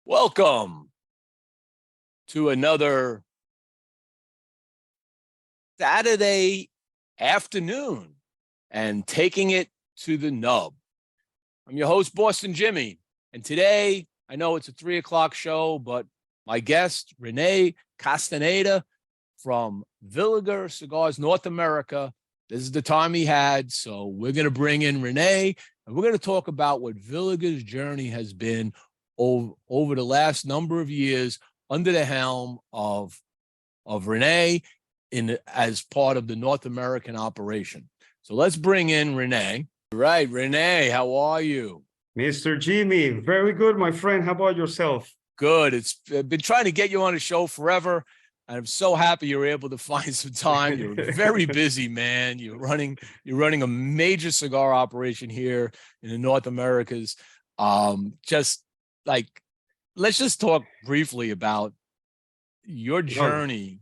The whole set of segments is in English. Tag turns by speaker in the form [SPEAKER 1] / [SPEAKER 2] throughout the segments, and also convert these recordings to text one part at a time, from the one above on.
[SPEAKER 1] Welcome to another Saturday afternoon and taking it to the nub. I'm your host, Boston Jimmie, and today, I know it's a 3 o'clock show, but my guest, Rene Castaneda from Villiger Cigars, North America. This is the time he had, so we're going to bring in Rene, and we're going to talk about what Villiger's journey has been over the last number of years under the helm of Rene as part of the North American operation. So let's bring in Rene. Right, Rene, how are you?
[SPEAKER 2] Mr. Jimmie, very good, my friend. How about yourself?
[SPEAKER 1] Good. I've been trying to get you on the show forever. I'm so happy you're able to find some time. You're very busy, man. You're running a major cigar operation here in the North Americas. Let's just talk briefly about your journey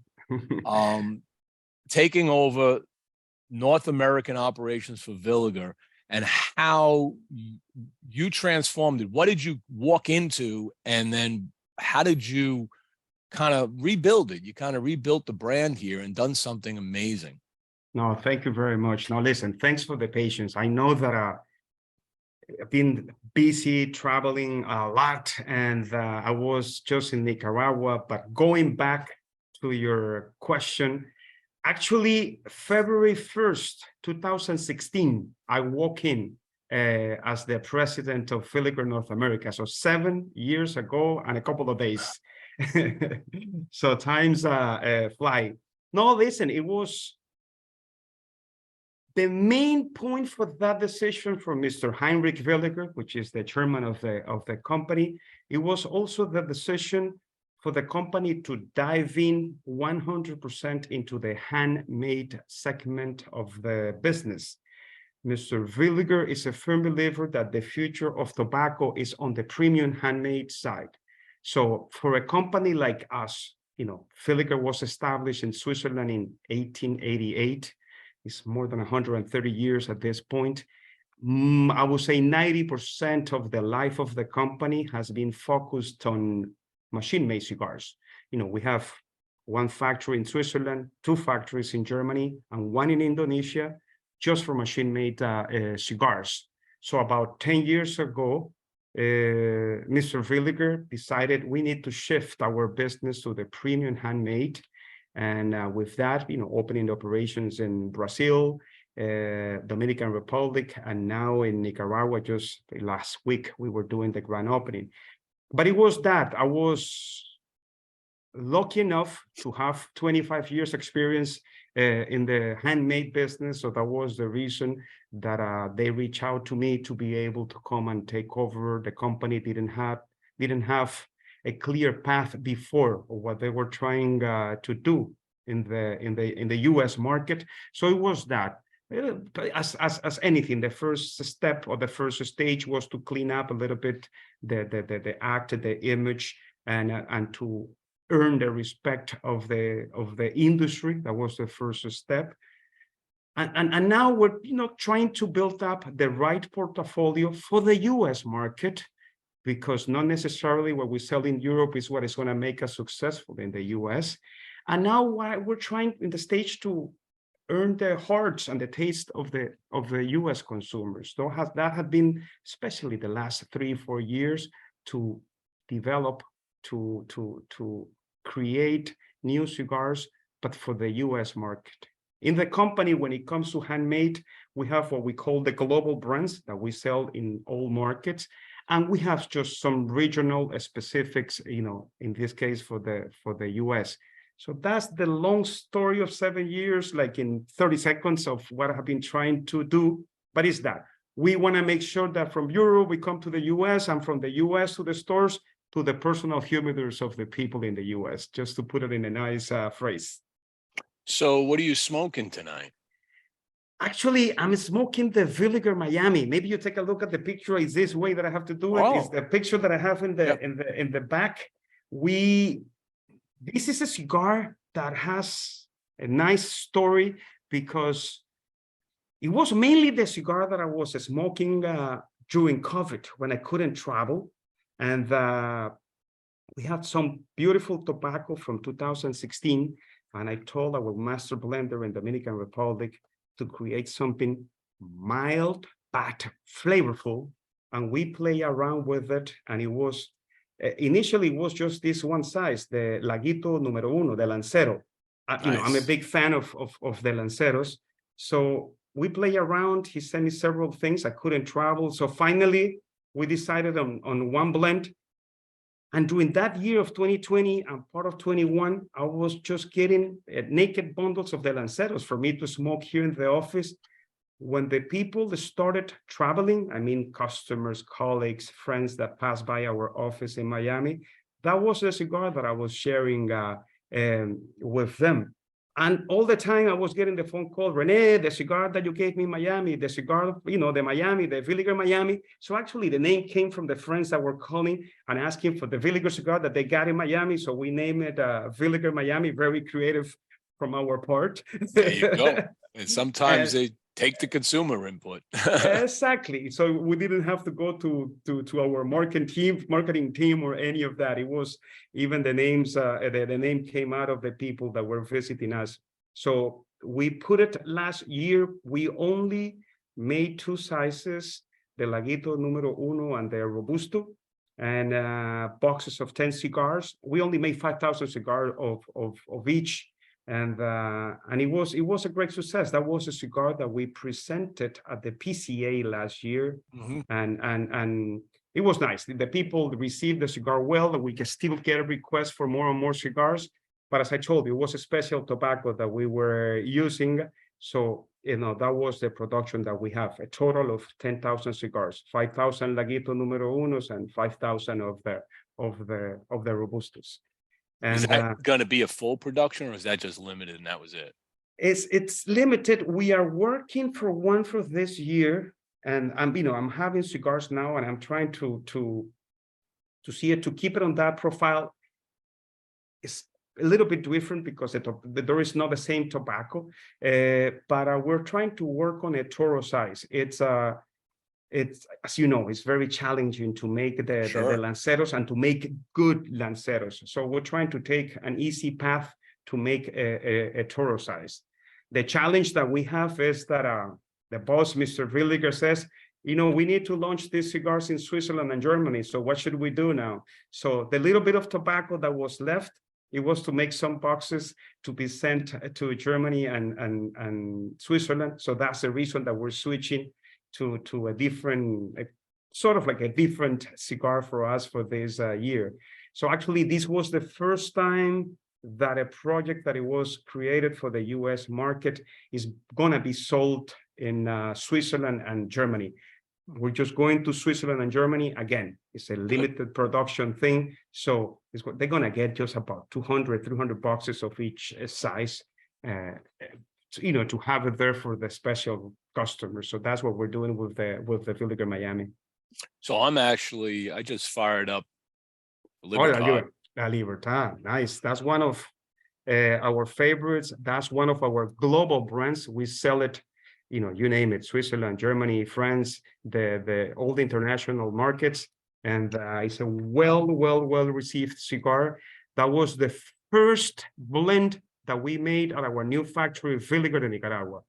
[SPEAKER 1] taking over North American operations for Villiger and how you transformed it. What did you walk into, and then how did you kind of rebuild it? You kind of rebuilt the brand here and done something amazing.
[SPEAKER 2] No, thank you very much. Now, listen, thanks for the patience. I know that I've been busy traveling a lot, and I was just in Nicaragua. But going back to your question, actually, February 1st, 2016, I walk in as the president of Villiger North America. So 7 years ago and a couple of days. So times fly. No, listen, it was the main point for that decision from Mr. Rene Villiger, which is the chairman of the company. It was also the decision for the company to dive in 100% into the handmade segment of the business. Mr. Villiger is a firm believer that the future of tobacco is on the premium handmade side. So for a company like us, Villiger was established in Switzerland in 1888. It's more than 130 years at this point. I would say 90% of the life of the company has been focused on machine-made cigars. We have one factory in Switzerland, 2 factories in Germany, and 1 in Indonesia, just for machine-made cigars. So about 10 years ago, Mr. Villiger decided we need to shift our business to the premium handmade. And with that, opening operations in Brazil, Dominican Republic, and now in Nicaragua. Just last week, we were doing the grand opening. But it was that I was lucky enough to have 25 years experience in the handmade business. So that was the reason that they reached out to me to be able to come and take over. The company didn't have a clear path before of what they were trying to do in the U.S. market. So it was that. As anything, the first step or the first stage was to clean up a little bit the act, the image, and to earn the respect of the industry. That was the first step. And now we're trying to build up the right portfolio for the U.S. market, because not necessarily what we sell in Europe is what is going to make us successful in the U.S. And now we're trying in the stage to earn the hearts and the taste of the U.S. consumers. So that had been, especially the last 3-4 years, to develop, to create new cigars, but for the U.S. market. In the company, when it comes to handmade, we have what we call the global brands that we sell in all markets. And we have just some regional specifics, in this case for the US. So that's the long story of 7 years, like in 30 seconds of what I have been trying to do. But it's that we want to make sure that from Europe, we come to the US, and from the US to the stores, to the personal humidors of the people in the US, just to put it in a nice phrase.
[SPEAKER 1] So what are you smoking tonight?
[SPEAKER 2] Actually, I'm smoking the Villiger Miami. Maybe you take a look at the picture. Is this way that I have to do it? Is the picture that I have in the back. This is a cigar that has a nice story, because it was mainly the cigar that I was smoking during COVID when I couldn't travel. And we had some beautiful tobacco from 2016, and I told our master blender in Dominican Republic to create something mild but flavorful, and we play around with it, and it was initially it was just this one size, the Laguito Número Uno, the Lancero. You know, I'm a
[SPEAKER 1] Nice.
[SPEAKER 2] big fan of the Lanceros, so we play around. He sent me several things. I couldn't travel, so finally we decided on one blend. And during that year of 2020 and part of 21, I was just getting naked bundles of the Lanceros for me to smoke here in the office. When the people started traveling, I mean, customers, colleagues, friends that passed by our office in Miami, that was a cigar that I was sharing with them. And all the time I was getting the phone call, Rene, the cigar that you gave me in Miami, the cigar, you know, the Miami, the Villiger Miami. So actually the name came from the friends that were calling and asking for the Villiger cigar that they got in Miami. So we named it Villiger Miami, very creative from our part.
[SPEAKER 1] There you go. And sometimes
[SPEAKER 2] And
[SPEAKER 1] they take the consumer input.
[SPEAKER 2] exactly. So we didn't have to go to our marketing team or any of that. It was even the names, the name came out of the people that were visiting us. So we put it last year. We only made two sizes, the Laguito Número Uno and the Robusto, and boxes of 10 cigars. We only made 5,000 cigars of each. And it was a great success. That was a cigar that we presented at the PCA last year,
[SPEAKER 1] Mhm.
[SPEAKER 2] and it was nice. The people received the cigar well. We can still get a request for more and more cigars. But as I told you, it was a special tobacco that we were using. So you know that was the production that we have. A total of 10,000 cigars, 5,000 Laguito Número Unos, and 5,000 of the Robustos.
[SPEAKER 1] Is
[SPEAKER 2] And
[SPEAKER 1] that going to be a full production, or is that just limited and that was it?
[SPEAKER 2] it's limited. We are working for one for this year, and I'm having cigars now, and I'm trying to see it, to keep it on that profile. It's a little bit different because there is not the same tobacco, but we're trying to work on a Toro size. It's as you know, it's very challenging to make the
[SPEAKER 1] Sure.
[SPEAKER 2] Lanceros and to make good Lanceros. So we're trying to take an easy path to make a Toro size. The challenge that we have is that the boss, Mr. Villiger, says, you know, we need to launch these cigars in Switzerland and Germany. So what should we do now? So the little bit of tobacco that was left, it was to make some boxes to be sent to Germany and Switzerland. So that's the reason that we're switching to a different, sort of like a different cigar for us for this year. So actually, this was the first time that a project that it was created for the US market is gonna be sold in Switzerland and Germany. We're just going to Switzerland and Germany. Again, it's a limited production thing. So they're gonna get just about 200, 300 boxes of each size, you know, to have it there for the special customers. So that's what we're doing with the Villiger Miami.
[SPEAKER 1] So I just fired up
[SPEAKER 2] Oh,
[SPEAKER 1] Libertad.
[SPEAKER 2] La Libertad, nice. That's one of our favorites. That's one of our global brands. We sell it, you know, you name it, Switzerland, Germany, France, the all the international markets. And it's a well received cigar. That was the first blend that we made at our new factory, Villiger de Nicaragua.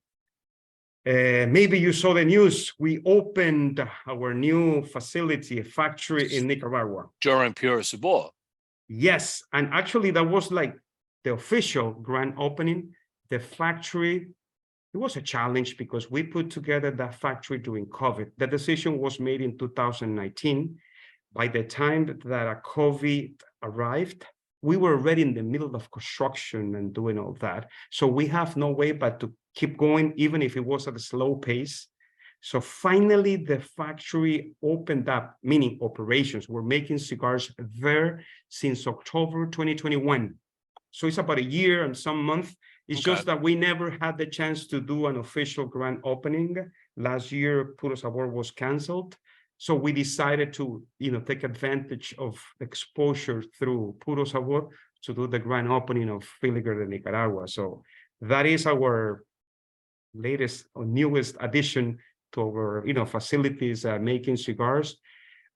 [SPEAKER 2] Maybe you saw the news. We opened our new factory in Nicaragua.
[SPEAKER 1] During Pura Sabor.
[SPEAKER 2] Yes, and actually that was like the official grand opening. The factory, it was a challenge because we put together that factory during COVID. The decision was made in 2019. By the time that COVID arrived, we were already in the middle of construction and doing all that. So we have no way but to keep going, even if it was at a slow pace. So finally, the factory opened up, meaning operations. We're making cigars there since October 2021. So it's about a year and some months. It's just that we never had the chance to do an official grand opening. Last year, Puro Sabor was canceled. So we decided to, you know, take advantage of exposure through Puro Sabor to do the grand opening of Villiger de Nicaragua. So that is our latest or newest addition to our, you know, facilities making cigars.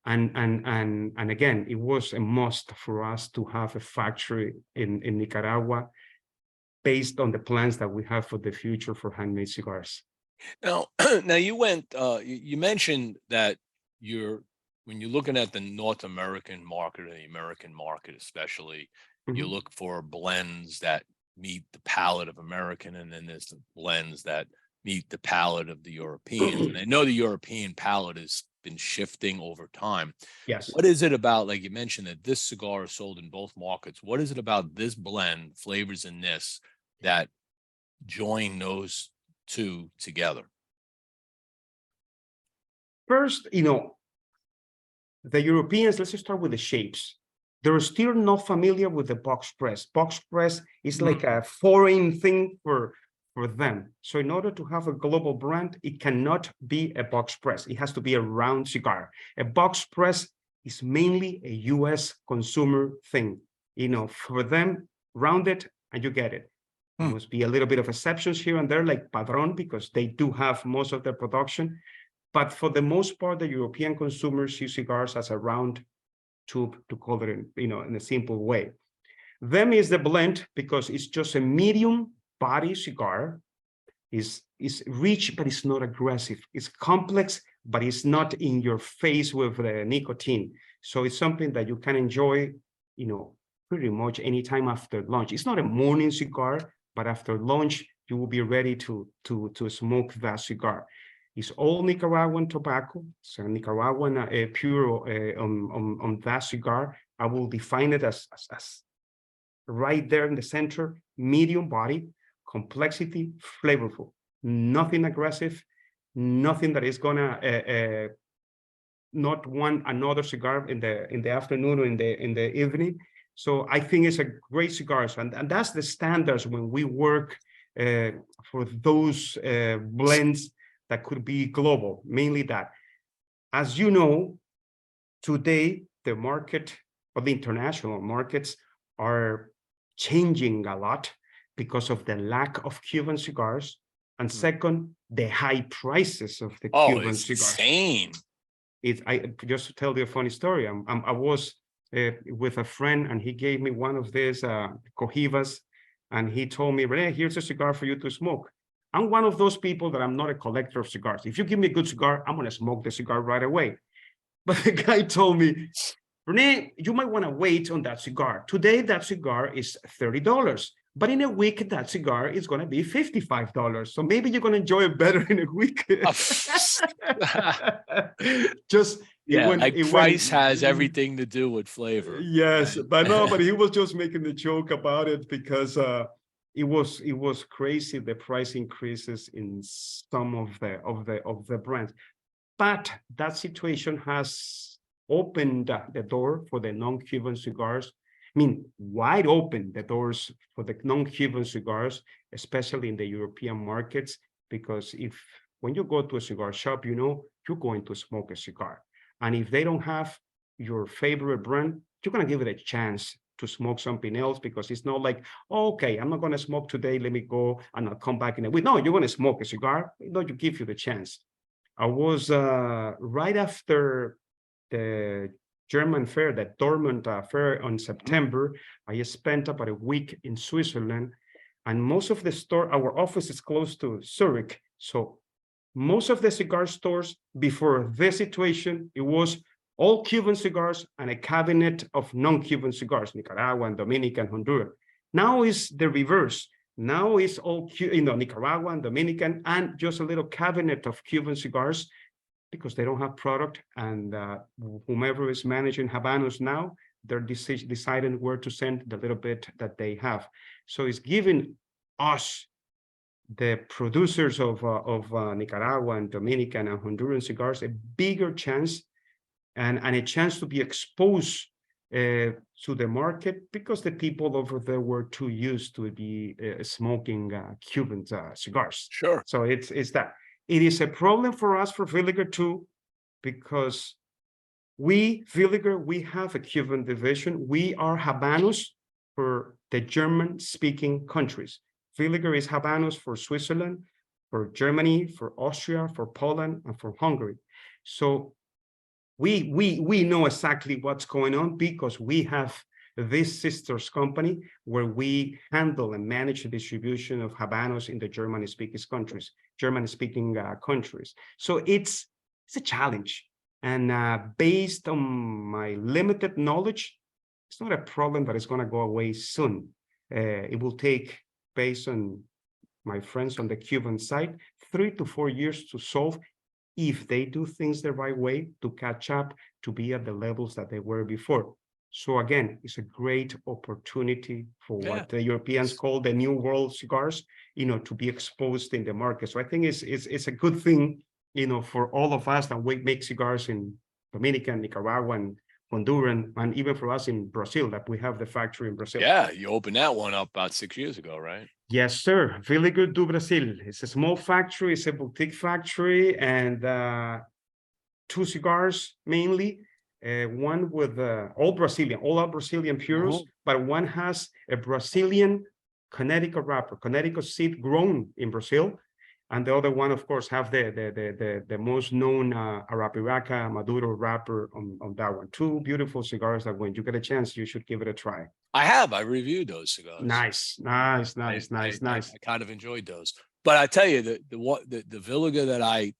[SPEAKER 2] And again, it was a must for us to have a factory in Nicaragua based on the plans that we have for the future for handmade cigars.
[SPEAKER 1] Now, now you went. You mentioned that when you're looking at the North American market or the American market, especially, you look for blends that meet the palate of American, and then there's the blends that meet the palate of the Europeans. And I know the European palate has been shifting over time.
[SPEAKER 2] Yes.
[SPEAKER 1] What is it about, like you mentioned, that this cigar is sold in both markets? What is it about this blend, flavors in this, that join those two together?
[SPEAKER 2] First, the Europeans, let's just start with the shapes. They're still not familiar with the box press. Box press is like a foreign thing for them. So in order to have a global brand, it cannot be a box press. It has to be a round cigar. A box press is mainly a US consumer thing. For them, round it and you get it. There must be a little bit of exceptions here and there, like Padron, because they do have most of their production. But for the most part, the European consumers see cigars as a round tube, to call it in a simple way. Them is the blend because it's just a medium body cigar. Is rich, but it's not aggressive. It's complex, but it's not in your face with the nicotine. So it's something that you can enjoy, pretty much anytime after lunch. It's not a morning cigar, but after lunch, you will be ready to smoke that cigar. It's all Nicaraguan tobacco. So Nicaraguan pure on that cigar. I will define it as right there in the center, medium body, complexity, flavorful, nothing aggressive, nothing that is gonna not want another cigar in the afternoon or in the evening. So I think it's a great cigar, and that's the standards when we work for those blends that could be global, mainly that. As you know, today, the market or the international markets are changing a lot because of the lack of Cuban cigars. And second, the high prices of the Cuban cigars.
[SPEAKER 1] Insane.
[SPEAKER 2] I just to tell you a funny story. I was with a friend and he gave me one of these Cojivas and he told me, Rene, here's a cigar for you to smoke. I'm one of those people that I'm not a collector of cigars. If you give me a good cigar, I'm going to smoke the cigar right away. But the guy told me, Rene, you might want to wait on that cigar. Today, that cigar is $30. But in a week, that cigar is going to be $55. So maybe you're going to enjoy it better in a week. Just
[SPEAKER 1] price has everything to do with flavor.
[SPEAKER 2] Yes, right? But he was just making the joke about it because it was crazy, the price increases in some of the brands. But that situation has opened the door for the non-Cuban cigars. I mean, wide open the doors for the non-Cuban cigars, especially in the European markets, because when you go to a cigar shop, you're going to smoke a cigar. And if they don't have your favorite brand, you're going to give it a chance to smoke something else, because it's not like, okay, I'm not going to smoke today, let me go and I'll come back in a week. No, you're going to smoke a cigar. No, you give you the chance. I was right after the German fair, the Dortmund fair on September. I spent about a week in Switzerland, and most of the our office is close to Zurich. So most of the cigar stores before this situation, it was all Cuban cigars and a cabinet of non-Cuban cigars, Nicaraguan, Dominican, Honduran. Now is the reverse. Now is all Nicaraguan, Dominican, and just a little cabinet of Cuban cigars, because they don't have product, and whomever is managing Habanos now, they're deciding where to send the little bit that they have. So it's giving us, the producers of Nicaraguan, Dominican, and Honduran cigars, a bigger chance and a chance to be exposed to the market, because the people over there were too used to be smoking Cuban cigars.
[SPEAKER 1] Sure.
[SPEAKER 2] So it's that. It is a problem for us, for Villiger too, because Villiger, we have a Cuban division. We are Habanos for the German-speaking countries. Villiger is Habanos for Switzerland, for Germany, for Austria, for Poland, and for Hungary. So we know exactly what's going on because we have this sisters company where we handle and manage the distribution of Habanos in the German-speaking countries. So it's a challenge. And based on my limited knowledge, it's not a problem that is going to go away soon. It will take, based on my friends on the Cuban side, 3 to 4 years to solve if they do things the right way to catch up, to be at the levels that they were before. So again, it's a great opportunity for what the Europeans call the new world cigars, to be exposed in the market. So I think it's a good thing, for all of us that we make cigars in Dominican, Nicaragua, and Honduran, and even for us in Brazil, that we have the factory in Brazil.
[SPEAKER 1] Yeah, you opened that one up about 6 years ago, right?
[SPEAKER 2] Yes, sir. Villiger do Brasil. It's a small factory. It's a boutique factory, and 2 cigars mainly. One with all our Brazilian puros, but one has a Brazilian Connecticut wrapper, Connecticut seed grown in Brazil. And the other one, of course, have the most known Arapiraca Maduro wrapper on that one. 2 beautiful cigars that when you get a chance, you should give it a try.
[SPEAKER 1] I reviewed those cigars.
[SPEAKER 2] Nice.
[SPEAKER 1] I kind of enjoyed those. But I tell you, the Villiger that I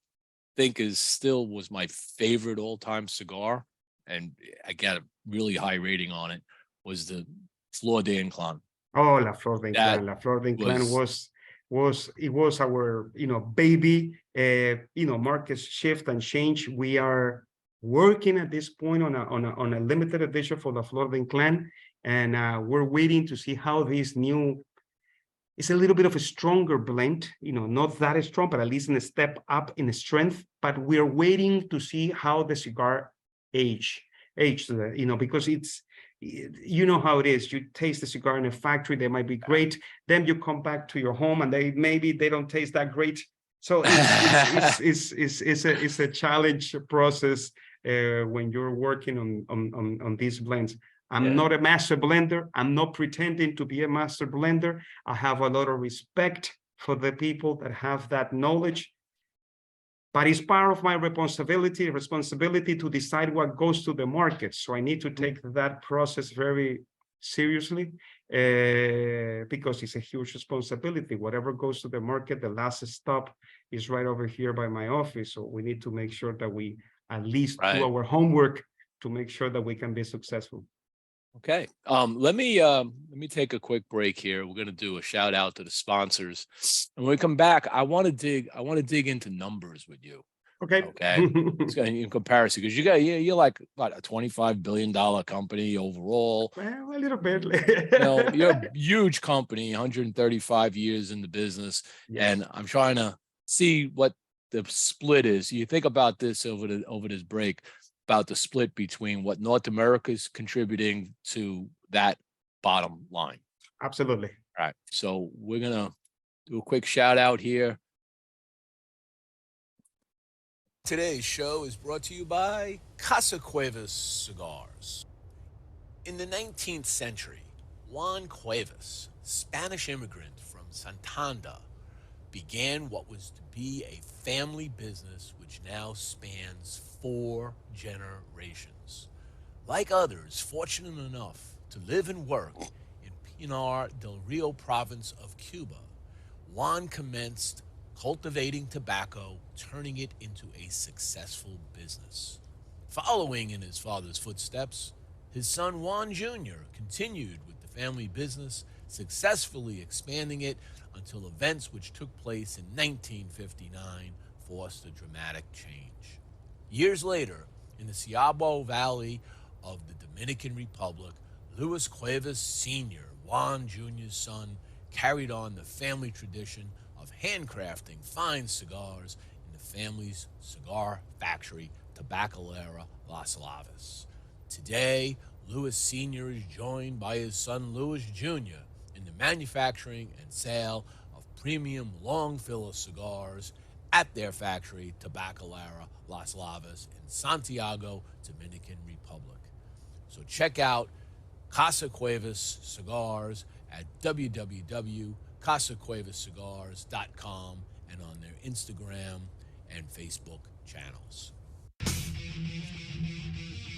[SPEAKER 1] think was my favorite all-time cigar, and I got a really high rating on it, was the Flor de Inclán.
[SPEAKER 2] Oh, La Flor de Inclán. La Flor de Inclán was our baby. Market shift and change. We are working at this point on a limited edition for La Flor de Inclán, and we're waiting to see how this new. It's a little bit of a stronger blend, not that strong, but at least in a step up in strength. But we're waiting to see how the cigar age, because it's. How it is. You taste the cigar in a factory, they might be great. Then you come back to your home and they don't taste that great. So it's a challenge process when you're working on these blends. I'm not a master blender. I'm not pretending to be a master blender. I have a lot of respect for the people that have that knowledge. But it's part of my responsibility to decide what goes to the market. So I need to take that process very seriously because it's a huge responsibility. Whatever goes to the market, the last stop is right over here by my office. So we need to make sure that we at least do our homework to make sure that we can be successful.
[SPEAKER 1] Okay. Let me take a quick break here. We're going to do a shout out to the sponsors. And when we come back, I want to dig into numbers with you.
[SPEAKER 2] Okay.
[SPEAKER 1] It's going in comparison, because you're like what, a $25 billion company overall.
[SPEAKER 2] Well, a little bit.
[SPEAKER 1] You're a huge company, 135 years in the business. Yes. And I'm trying to see what the split is. You think about this over this break, about the split between what North America is contributing to that bottom line.
[SPEAKER 2] Absolutely.
[SPEAKER 1] All right. So we're going to do a quick shout out here. Today's show is brought to you by Casa Cuevas Cigars. In the 19th century, Juan Cuevas, Spanish immigrant from Santander, began what was to be a family business which now spans 4 generations. Like others fortunate enough to live and work in Pinar del Rio province of Cuba, Juan commenced cultivating tobacco, turning it into a successful business. Following in his father's footsteps, his son Juan Jr. continued with the family business, successfully expanding it until events which took place in 1959 forced a dramatic change. Years later, in the Ciabo Valley of the Dominican Republic, Luis Cuevas Sr., Juan Jr.'s son, carried on the family tradition of handcrafting fine cigars in the family's cigar factory, Tabacalera Las Lavas. Today, Luis Sr. is joined by his son Luis Jr. in the manufacturing and sale of premium long filler cigars at their factory, Tabacalera Las Lavas in Santiago, Dominican Republic. So check out Casa Cuevas Cigars at www.casacuevascigars.com and on their Instagram and Facebook channels.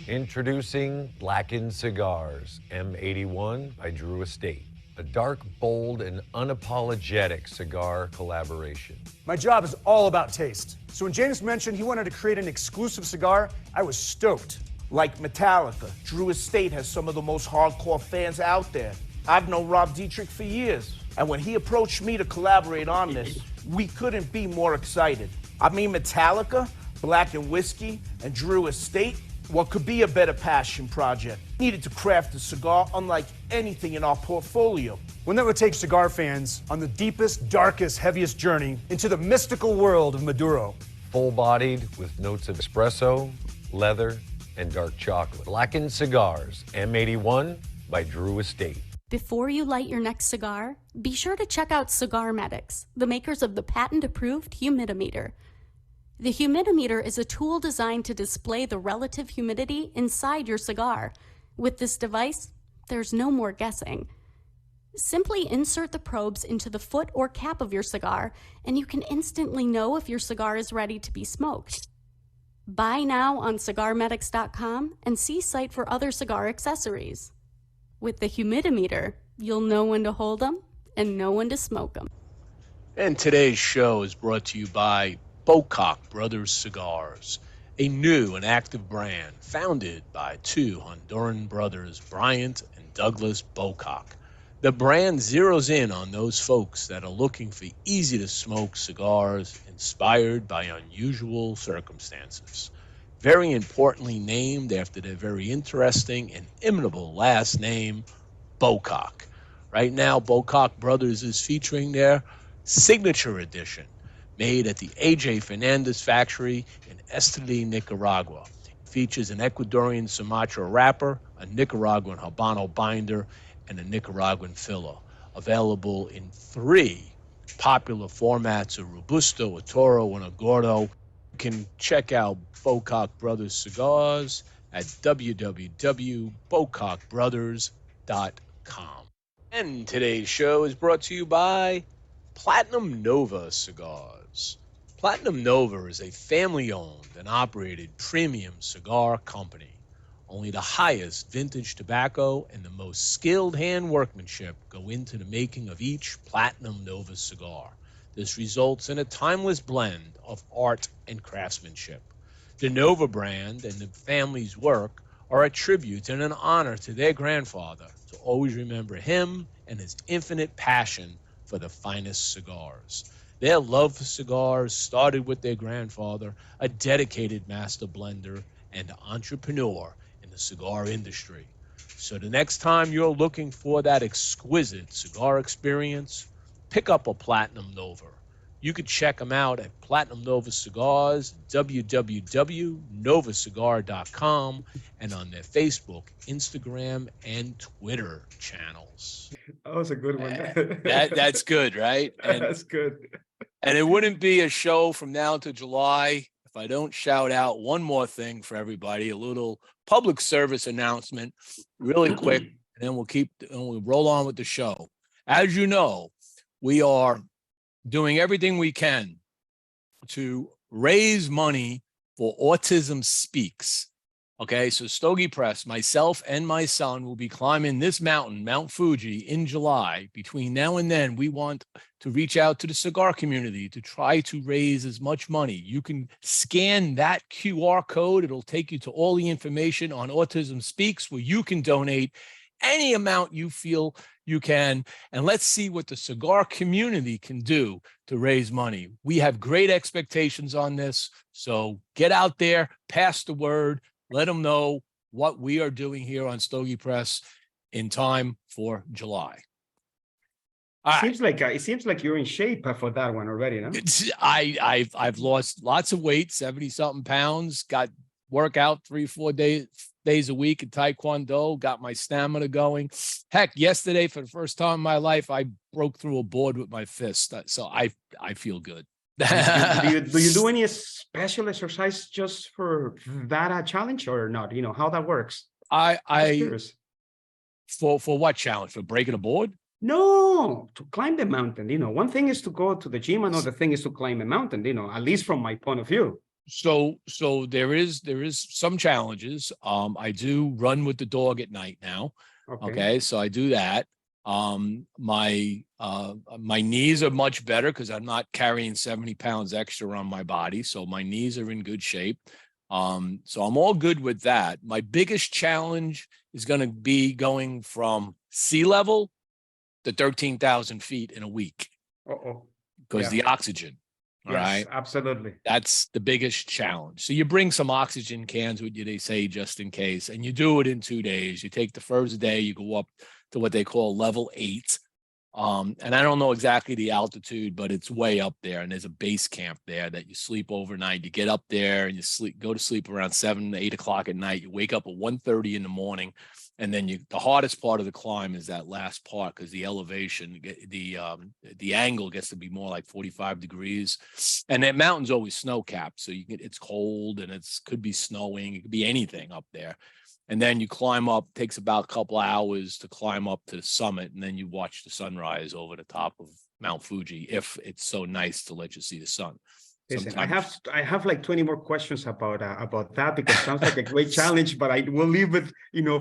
[SPEAKER 3] Introducing Blackened Cigars, M81 by Drew Estate. A dark, bold, and unapologetic cigar collaboration.
[SPEAKER 4] My job is all about taste. So when James mentioned he wanted to create an exclusive cigar, I was stoked.
[SPEAKER 5] Like Metallica, Drew Estate has some of the most hardcore fans out there. I've known Rob Dietrich for years, and when he approached me to collaborate on this, we couldn't be more excited. I mean, Metallica, Black and Whiskey, and Drew Estate, what could be a better passion project? Needed to craft a cigar unlike anything in our portfolio.
[SPEAKER 4] One that would take cigar fans on the deepest, darkest, heaviest journey into the mystical world of Maduro.
[SPEAKER 3] Full-bodied with notes of espresso, leather, and dark chocolate. Blackened Cigars, M81 by Drew Estate.
[SPEAKER 6] Before you light your next cigar, be sure to check out Cigar Medics, the makers of the patent-approved humidimeter. The humidimeter is a tool designed to display the relative humidity inside your cigar. With this device, there's no more guessing. Simply insert the probes into the foot or cap of your cigar, and you can instantly know if your cigar is ready to be smoked. Buy now on cigarmedics.com and see site for other cigar accessories. With the humidimeter, you'll know when to hold them and know when to smoke them.
[SPEAKER 1] And today's show is brought to you by Bocock Brothers Cigars, a new and active brand founded by two Honduran brothers, Bryant and Douglas Bocock. The brand zeroes in on those folks that are looking for easy-to-smoke cigars inspired by unusual circumstances. Very importantly named after their very interesting and imitable last name, Bocock. Right now, Bocock Brothers is featuring their signature edition, made at the A.J. Fernandez factory in Estelí, Nicaragua. It features an Ecuadorian Sumatra wrapper, a Nicaraguan Habano binder, and a Nicaraguan filler. Available in 3 popular formats, a Robusto, a Toro, and a Gordo. You can check out Bocock Brothers Cigars at www.bocockbrothers.com. And today's show is brought to you by Platinum Nova Cigars. Platinum Nova is a family-owned and operated premium cigar company. Only the highest vintage tobacco and the most skilled hand workmanship go into the making of each Platinum Nova cigar. This results in a timeless blend of art and craftsmanship. The Nova brand and the family's work are a tribute and an honor to their grandfather to always remember him and his infinite passion for the finest cigars. Their love for cigars started with their grandfather, a dedicated master blender and entrepreneur in the cigar industry. So the next time you're looking for that exquisite cigar experience, pick up a Platinum Nova. You can check them out at Platinum Nova Cigars, www.novacigar.com, and on their Facebook, Instagram, and Twitter channels.
[SPEAKER 2] That was a good one.
[SPEAKER 1] That's good, right? And,
[SPEAKER 2] That's good.
[SPEAKER 1] and it wouldn't be a show from now to July if I don't shout out one more thing for everybody, a little public service announcement really quick, and then we'll roll on with the show. As you know, we are doing everything we can to raise money for Autism Speaks. Okay, so Stogie Press, myself and my son will be climbing this mountain, Mount Fuji, in July. Between now and then, we want to reach out to the cigar community to try to raise as much money. You can scan that QR code. It'll take you to all the information on Autism Speaks, where you can donate any amount you feel you can, and let's see what the cigar community can do to raise money. We have great expectations on this, so get out there, pass the word, let them know what we are doing here on Stogie Press in time for July.
[SPEAKER 2] It seems like you're in shape for that one already, no?
[SPEAKER 1] I've lost lots of weight, 70-something pounds, got workout 3-4 days a week in Taekwondo, got my stamina going. Heck, yesterday, for the first time in my life, I broke through a board with my fist. So I feel good.
[SPEAKER 2] do you do any special exercise just for that challenge or not? You know how that works?
[SPEAKER 1] For what challenge? For breaking a board?
[SPEAKER 2] No, to climb the mountain. You know, one thing is to go to the gym, another thing is to climb a mountain, you know, at least from my point of view.
[SPEAKER 1] So there is some challenges. I do run with the dog at night now. Okay, so I do that. My knees are much better because I'm not carrying 70 pounds extra on my body. So my knees are in good shape. So I'm all good with that. My biggest challenge is going to be going from sea level to 13,000 feet in a week because the oxygen. All right.
[SPEAKER 2] Absolutely.
[SPEAKER 1] That's the biggest challenge. So you bring some oxygen cans with you, they say, just in case, and you do it in 2 days. You take the first day, you go up to what they call level 8. And I don't know exactly the altitude, but it's way up there. And there's a base camp there that you sleep overnight. You get up there and you go to sleep around 7 to 8 o'clock at night. You wake up at 1:30 in the morning. And then the hardest part of the climb is that last part because the elevation, the angle gets to be more like 45 degrees. And that mountain's always snow capped. So it's cold and could be snowing. It could be anything up there. And then you climb up, takes about a couple of hours to climb up to the summit. And then you watch the sunrise over the top of Mount Fuji, if it's so nice to let you see the sun.
[SPEAKER 2] Listen, I have like 20 more questions about that because it sounds like a great challenge, but I will leave it,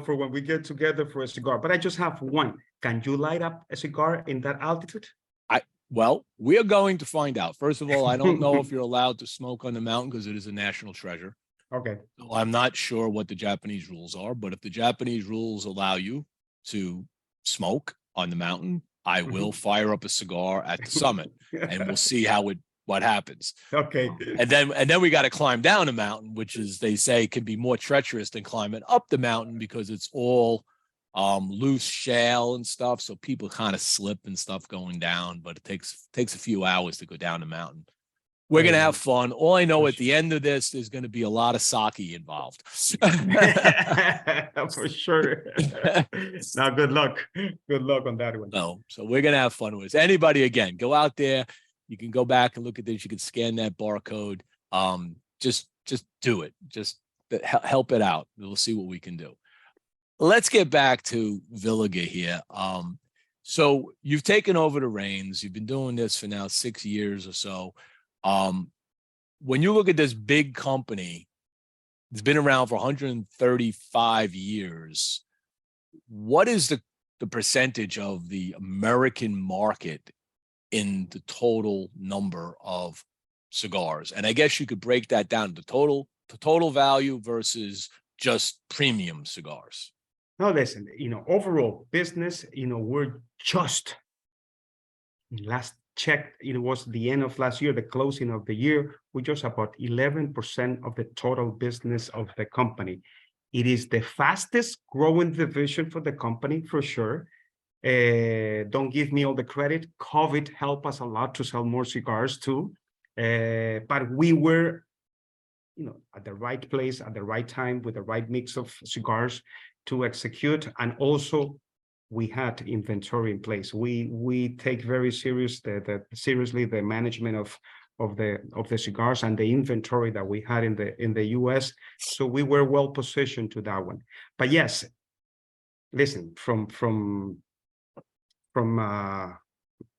[SPEAKER 2] for when we get together for a cigar. But I just have one. Can you light up a cigar in that altitude?
[SPEAKER 1] Well, we are going to find out. First of all, I don't know if you're allowed to smoke on the mountain because it is a national treasure.
[SPEAKER 2] Okay.
[SPEAKER 1] So I'm not sure what the Japanese rules are, but if the Japanese rules allow you to smoke on the mountain, I will fire up a cigar at the summit and we'll see what happens.
[SPEAKER 2] Okay.
[SPEAKER 1] And then we got to climb down a mountain, which is, they say, can be more treacherous than climbing up the mountain because it's all loose shale and stuff. So people kind of slip and stuff going down, but it takes a few hours to go down the mountain. We're going to have fun. All I know at the end of this, there's going to be a lot of sake involved.
[SPEAKER 2] For sure. Now, good luck. Good luck on that one.
[SPEAKER 1] So we're going to have fun with this. Anybody, again, go out there. You can go back and look at this. You can scan that barcode. Just do it. Just help it out. We'll see what we can do. Let's get back to Villiger here. So you've taken over the reins. You've been doing this for now 6 years or so. When you look at this big company, it's been around for 135 years. What is the percentage of the American market in the total number of cigars? And I guess you could break that down to total value versus just premium cigars.
[SPEAKER 2] No, listen, overall business, we're just last checked, it was the end of last year, the closing of the year, we're just about 11% of the total business of the company. It is the fastest growing division for the company, for sure. Don't give me all the credit. COVID helped us a lot to sell more cigars too. But we were, at the right place at the right time with the right mix of cigars to execute. And also we had inventory in place. We take very seriously the management of the cigars and the inventory that we had in the US. So we were well positioned to that one. But yes, listen, from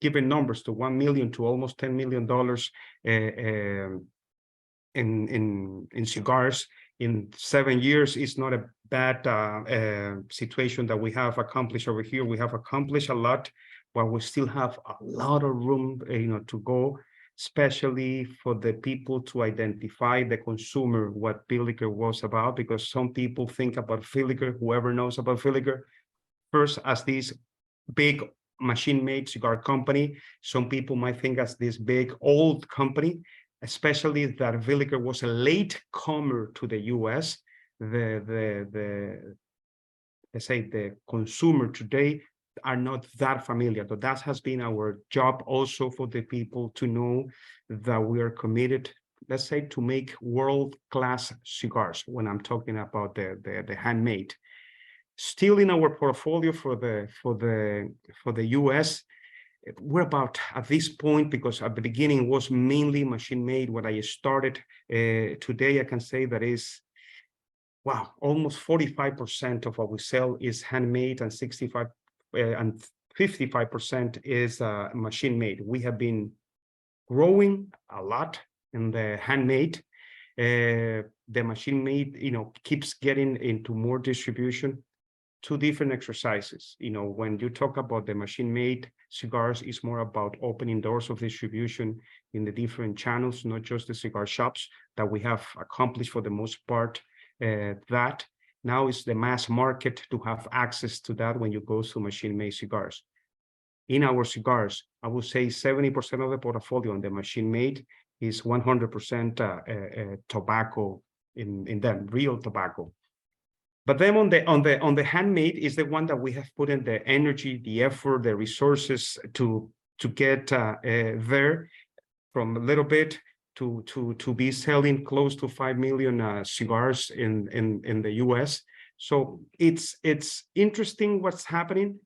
[SPEAKER 2] giving numbers to 1 million to almost $10 million in cigars in 7 years is not a bad situation that we have accomplished over here. We have accomplished a lot, but we still have a lot of room, to go, especially for the people to identify the consumer what Villiger was about, because some people think about Villiger, whoever knows about Villiger, first as this big machine-made cigar company. Some people might think as this big old company, especially that Villiger was a late comer to the US. Let's say the consumer today are not that familiar. So that has been our job also for the people to know that we are committed, let's say, to make world-class cigars when I'm talking about the handmade. Still in our portfolio for the US, we're about at this point, because at the beginning it was mainly machine made. When I started today, I can say that is, wow, almost 45% of what we sell is handmade, and 65 and 55% is machine made. We have been growing a lot in the handmade. The machine made, keeps getting into more distribution. Two different exercises. When you talk about the machine made cigars, it's more about opening doors of distribution in the different channels, not just the cigar shops that we have accomplished for the most part. That now is the mass market to have access to that when you go to machine made cigars. In our cigars, I would say 70% of the portfolio on the machine made is 100% tobacco in them, real tobacco. But then on the handmade is the one that we have put in the energy, the effort, the resources to get there from a little bit to be selling close to 5 million cigars in the US. So it's interesting what's happening.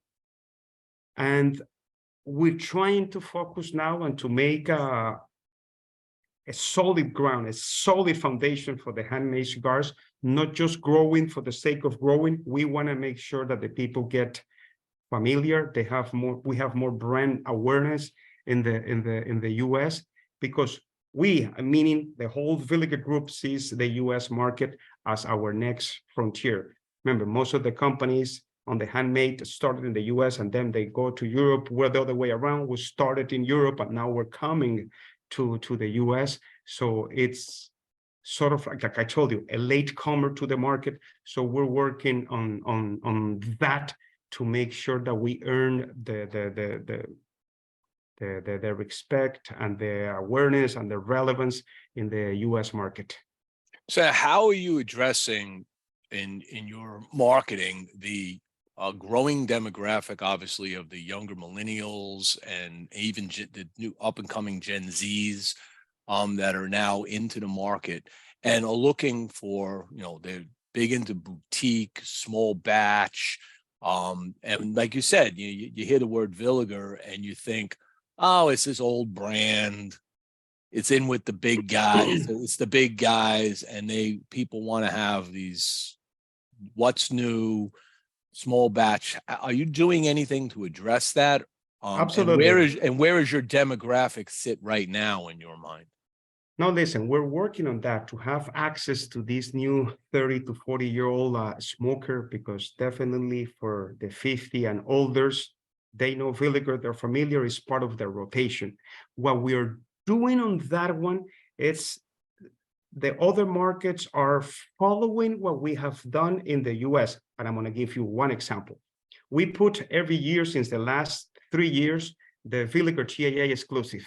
[SPEAKER 2] And we're trying to focus now and to make a solid ground, a solid foundation for the handmade cigars, not just growing for the sake of growing. We want to make sure that the people get familiar. They have more. We have more brand awareness in the US, because we, meaning the whole Villiger group, sees the US market as our next frontier. Remember, most of the companies on the handmade started in the US and then they go to Europe. We're the other way around. We started in Europe and now we're coming to the US. So it's sort of like I told you, a late comer to the market. So we're working on that to make sure that we earn the respect and the awareness and the relevance in the US market.
[SPEAKER 1] So how are you addressing in your marketing the growing demographic, obviously, of the younger millennials and even the new up-and-coming Gen Zs that are now into the market and are looking for, they're big into boutique, small batch. And like you said, you hear the word Villiger and you think, oh, it's this old brand. It's in with the big guys. It's the big guys, and people want to have these what's new, small batch. Are you doing anything to address that?
[SPEAKER 2] Absolutely.
[SPEAKER 1] And where is your demographic sit right now in your mind?
[SPEAKER 2] No, listen, we're working on that to have access to this new 30 to 40-year-old smoker, because definitely for the 50 and olders, they know Villiger, they're familiar, is part of their rotation. What we're doing on that one, it's the other markets are following what we have done in the US. And I'm going to give you one example. We put every year since the last 3 years, the Villiger TAA exclusive.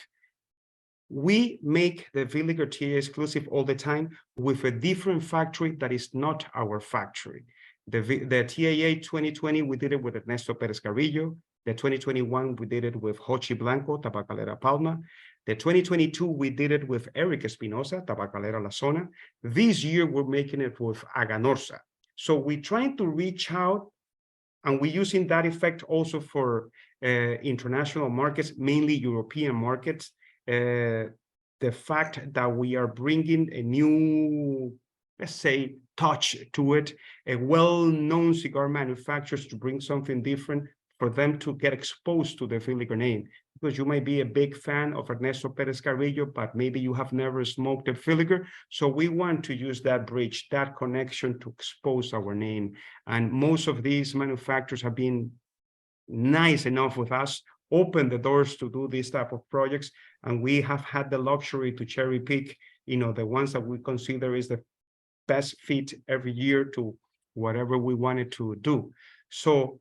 [SPEAKER 2] We make the Villiger TAA exclusive all the time with a different factory that is not our factory. The TAA 2020, we did it with Ernesto Perez Carrillo. The 2021, we did it with Jochi Blanco, Tabacalera Palma. The 2022, we did it with Eric Espinosa, Tabacalera La Zona. This year, we're making it with Aganorsa. So we're trying to reach out, and we're using that effect also for international markets, mainly European markets. The fact that we are bringing a new, let's say, touch to it, a well-known cigar manufacturers to bring something different for them to get exposed to the Villiger name. Because you might be a big fan of Ernesto Perez Carrillo, but maybe you have never smoked a Villiger. So we want to use that bridge, that connection to expose our name. And most of these manufacturers have been nice enough with us, open the doors to do this type of projects. And we have had the luxury to cherry pick, the ones that we consider is the best fit every year to whatever we wanted to do. So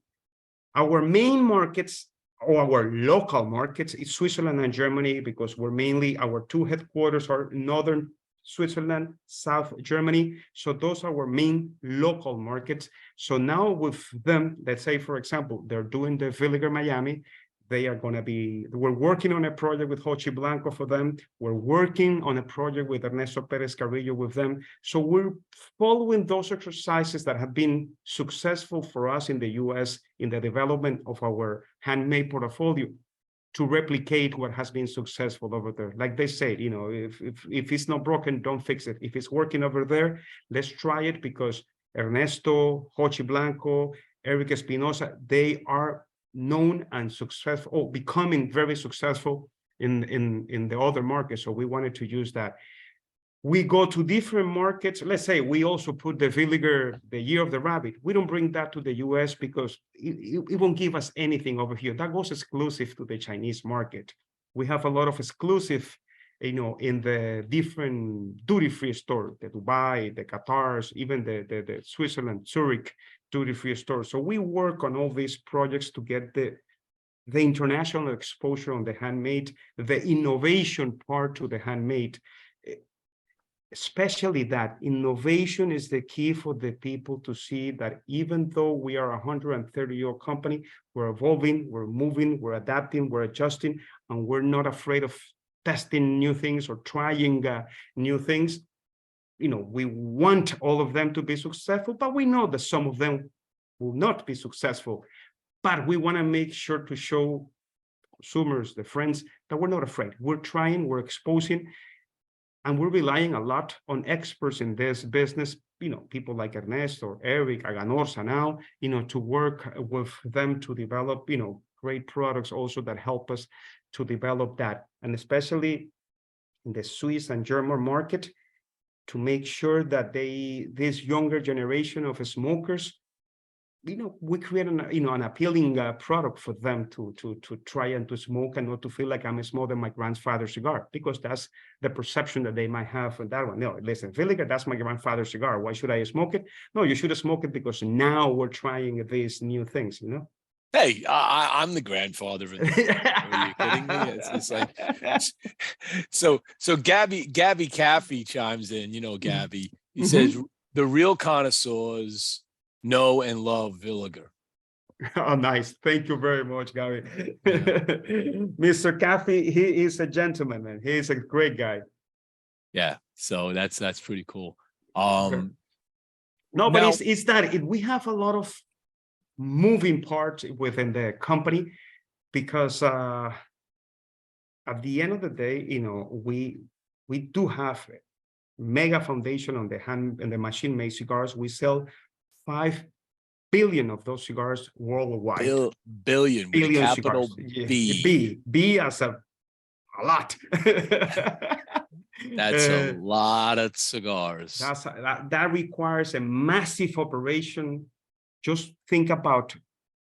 [SPEAKER 2] our main markets, or our local markets, is Switzerland and Germany, because we're mainly, our two headquarters are northern Switzerland, South Germany. So those are our main local markets. So now with them, let's say, for example, they're doing the Villiger Miami. They are going to be, we're working on a project with Jochi Blanco for them. We're working on a project with Ernesto Perez Carrillo with them. So we're following those exercises that have been successful for us in the US in the development of our handmade portfolio to replicate what has been successful over there. Like they said, if it's not broken, don't fix it. If it's working over there, let's try it, because Ernesto, Jochi Blanco, Eric Espinosa, they are known and successful, becoming very successful in the other markets. So we wanted to use that. We go to different markets. Let's say we also put the Villiger, the Year of the Rabbit. We don't bring that to the US because it won't give us anything over here. That goes exclusive to the Chinese market. We have a lot of exclusive, in the different duty-free store, the Dubai, the Qatars, even the Switzerland, Zurich duty-free store. So we work on all these projects to get the international exposure on the handmade, the innovation part to the handmade. Especially that innovation is the key for the people to see that even though we are a 130-year-old company, we're evolving, we're moving, we're adapting, we're adjusting, and we're not afraid of testing new things or trying new things. We want all of them to be successful, but we know that some of them will not be successful. But we want to make sure to show consumers, the friends, that we're not afraid. We're trying, we're exposing, and we're relying a lot on experts in this business, people like Ernesto, or Eric, Aganor, Sanal, to work with them to develop, great products also that help us to develop that. And especially in the Swiss and German market, to make sure that this younger generation of smokers, we create an appealing product for them to try and to smoke and not to feel like I'm smoking my grandfather's cigar, because that's the perception that they might have on that one. No, listen, Villiger, that's my grandfather's cigar. Why should I smoke it? No, you should smoke it because now we're trying these new things,
[SPEAKER 1] Hey, I'm the grandfather of it. Are you kidding me? It's like, so Gabby Caffey chimes in, Gabby, he says, the real connoisseurs know and love Villiger.
[SPEAKER 2] Oh, nice. Thank you very much, Gary. Mr. Caffey, he is a gentleman, man. He is a great guy.
[SPEAKER 1] Yeah, so that's pretty cool.
[SPEAKER 2] No, but it's that we have a lot of moving parts within the company, because at the end of the day, we do have mega foundation on the hand and the machine made cigars. We sell 5 billion of those cigars worldwide.
[SPEAKER 1] Billion with a capital
[SPEAKER 2] cigars.
[SPEAKER 1] B.
[SPEAKER 2] B as a lot.
[SPEAKER 1] That's a lot of cigars.
[SPEAKER 2] That requires a massive operation. Just think about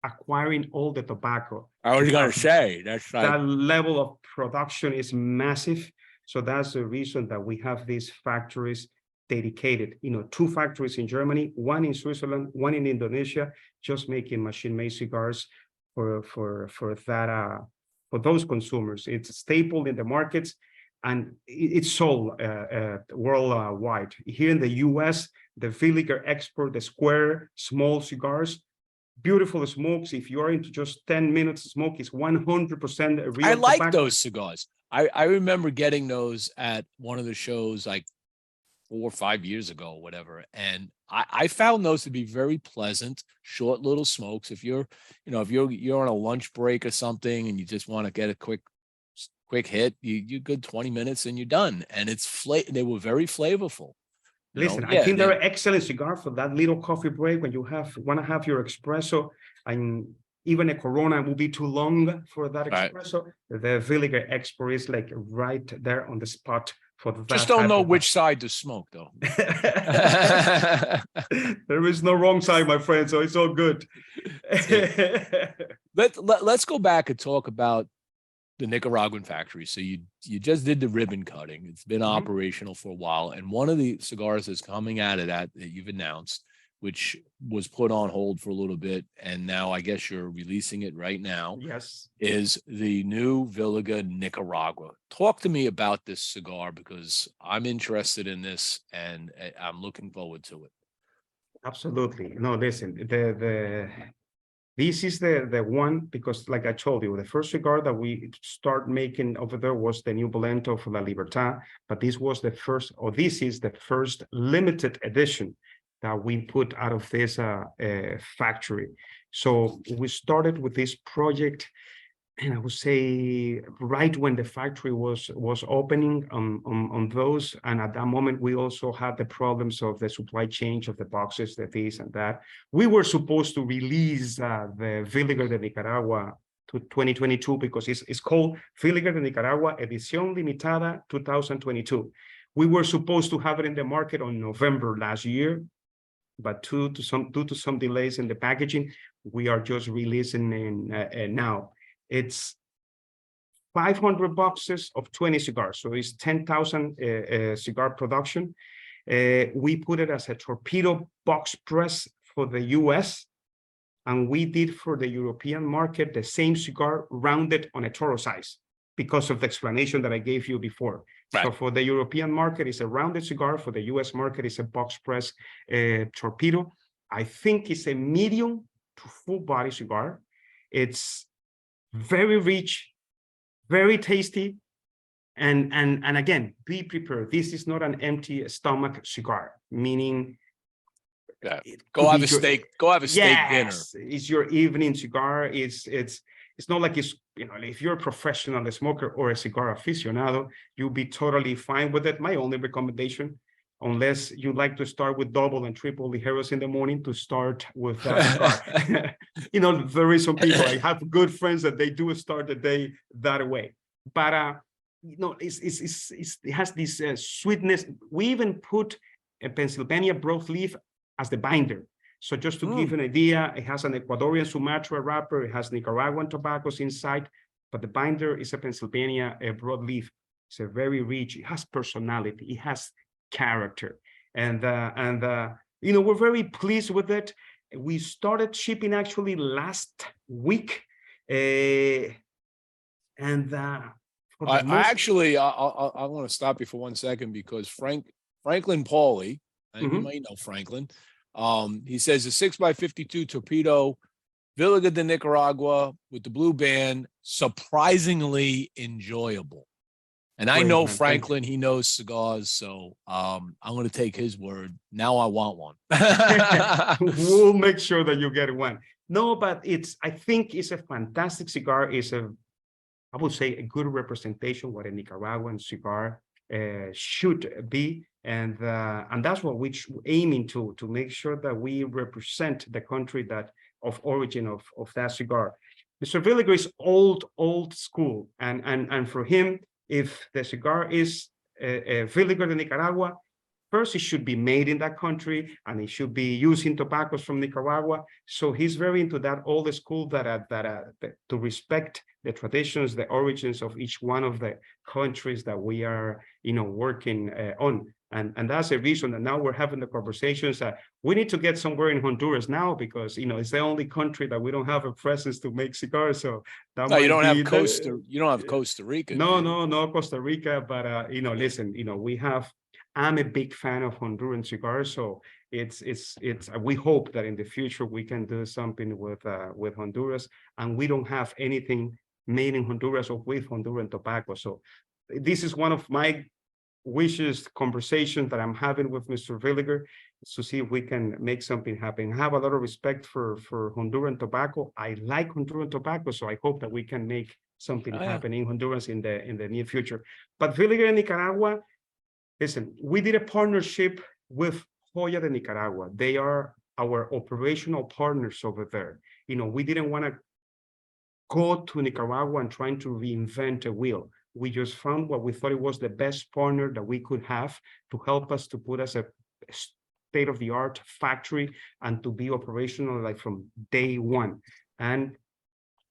[SPEAKER 2] acquiring all the tobacco.
[SPEAKER 1] I was going to say, that's like,
[SPEAKER 2] that level of production is massive. So that's the reason that we have these factories dedicated, 2 factories in Germany, 1 in Switzerland, 1 in Indonesia, just making machine-made cigars for those consumers. It's a staple in the markets, and it's sold worldwide. Here in the US, the Villiger export, the square, small cigars, beautiful smokes. If you are into just 10 minutes smoke, it's 100% real.
[SPEAKER 1] I like those cigars. I remember getting those at one of the shows like 4 or 5 years ago, whatever. And I found those to be very pleasant, short little smokes. If you're on a lunch break or something and you just want to get a quick hit, you good 20 minutes and you're done. And they were very flavorful.
[SPEAKER 2] Listen, I think they're an excellent cigar for that little coffee break when you want to have your espresso, and even a Corona will be too long for that espresso. Right. The Villiger Export is like right there on the spot for that.
[SPEAKER 1] Just don't know which side to smoke, though.
[SPEAKER 2] There is no wrong side, my friend, so it's all good.
[SPEAKER 1] Let's go back and talk about the Nicaraguan factory. So you just did the ribbon cutting. It's been operational for a while, and one of the cigars that's coming out of that you've announced, which was put on hold for a little bit, and now I guess you're releasing it right now.
[SPEAKER 2] Yes,
[SPEAKER 1] is the new Villiger Nicaragua. Talk to me about this cigar, because I'm interested in this and I'm looking forward to it.
[SPEAKER 2] Absolutely. No, listen, this is the one, because like I told you, the first cigar that we start making over there was the new Bolento for La Libertad, but this is the first limited edition that we put out of this factory. So we started with this project, and I would say right when the factory was opening on those, and at that moment we also had the problems of the supply chain of the boxes, the this and that. We were supposed to release the Villiger de Nicaragua to 2022, because it's called Villiger de Nicaragua Edición Limitada 2022. We were supposed to have it in the market on November last year, but due to some delays in the packaging, we are just releasing in now. It's 500 boxes of 20 cigars, so it's 10,000 cigar production. We put it as a torpedo box press for the US, and we did for the European market the same cigar rounded on a Toro size because of the explanation that I gave you before. Right. So for the European market, it's a rounded cigar. For the US market, it's a box press torpedo. I think it's a medium to full body cigar. It's very rich, very tasty. And again, be prepared. This is not an empty stomach cigar, meaning
[SPEAKER 1] go have a steak dinner.
[SPEAKER 2] It's your evening cigar. It's not like it's, you know, if you're a professional smoker or a cigar aficionado, you'll be totally fine with it. My only recommendation, unless you like to start with double and triple ligeros in the morning, to start with that cigar. You know, there is some people, I have good friends that they do start the day that way. But you know, it has this sweetness. We even put a Pennsylvania broadleaf as the binder. So just to give an idea, it has an Ecuadorian Sumatra wrapper, it has Nicaraguan tobaccos inside, but the binder is a Pennsylvania broadleaf. It's a very rich, it has personality, it has character. And you know, we're very pleased with it. We started shipping actually last week. I
[SPEAKER 1] want to stop you for 1 second because Franklin Pauly, and you might know Franklin, he says a 6x52 torpedo, Villiger de Nicaragua with the blue band, surprisingly enjoyable. And I know Franklin, he knows cigars, so I'm going to take his word. Now I want one.
[SPEAKER 2] We'll make sure that you get one. No, but I think it's a fantastic cigar. I would say a good representation of what a Nicaraguan cigar should be, and that's what we're aiming to make sure that we represent the country that of origin of that cigar. Mr. Villiger is old school, and for him, if the cigar is Villiger de Nicaragua, first it should be made in that country, and it should be using tobaccos from Nicaragua. So he's very into that old school to respect the traditions, the origins of each one of the countries that we are, you know, working on. And that's the reason that now we're having the conversations that we need to get somewhere in Honduras now, because, you know, it's the only country that we don't have a presence to make cigars. So that
[SPEAKER 1] you don't have Costa Rica.
[SPEAKER 2] No, Costa Rica. But, you know, listen, you know, I'm a big fan of Honduran cigars. So we hope that in the future we can do something with Honduras, and we don't have anything made in Honduras or with Honduran tobacco. So this is one of my wishes, conversation that I'm having with Mr. Villiger, to see if we can make something happen. I have a lot of respect for Honduran tobacco. I like Honduran tobacco, so I hope that we can make something happen in Honduras in the near future. But Villiger in Nicaragua, listen, we did a partnership with Joya de Nicaragua. They are our operational partners over there. You know, we didn't want to go to Nicaragua and trying to reinvent a wheel. We just found what we thought it was the best partner that we could have to help us to put us a state-of-the-art factory and to be operational like from day one. And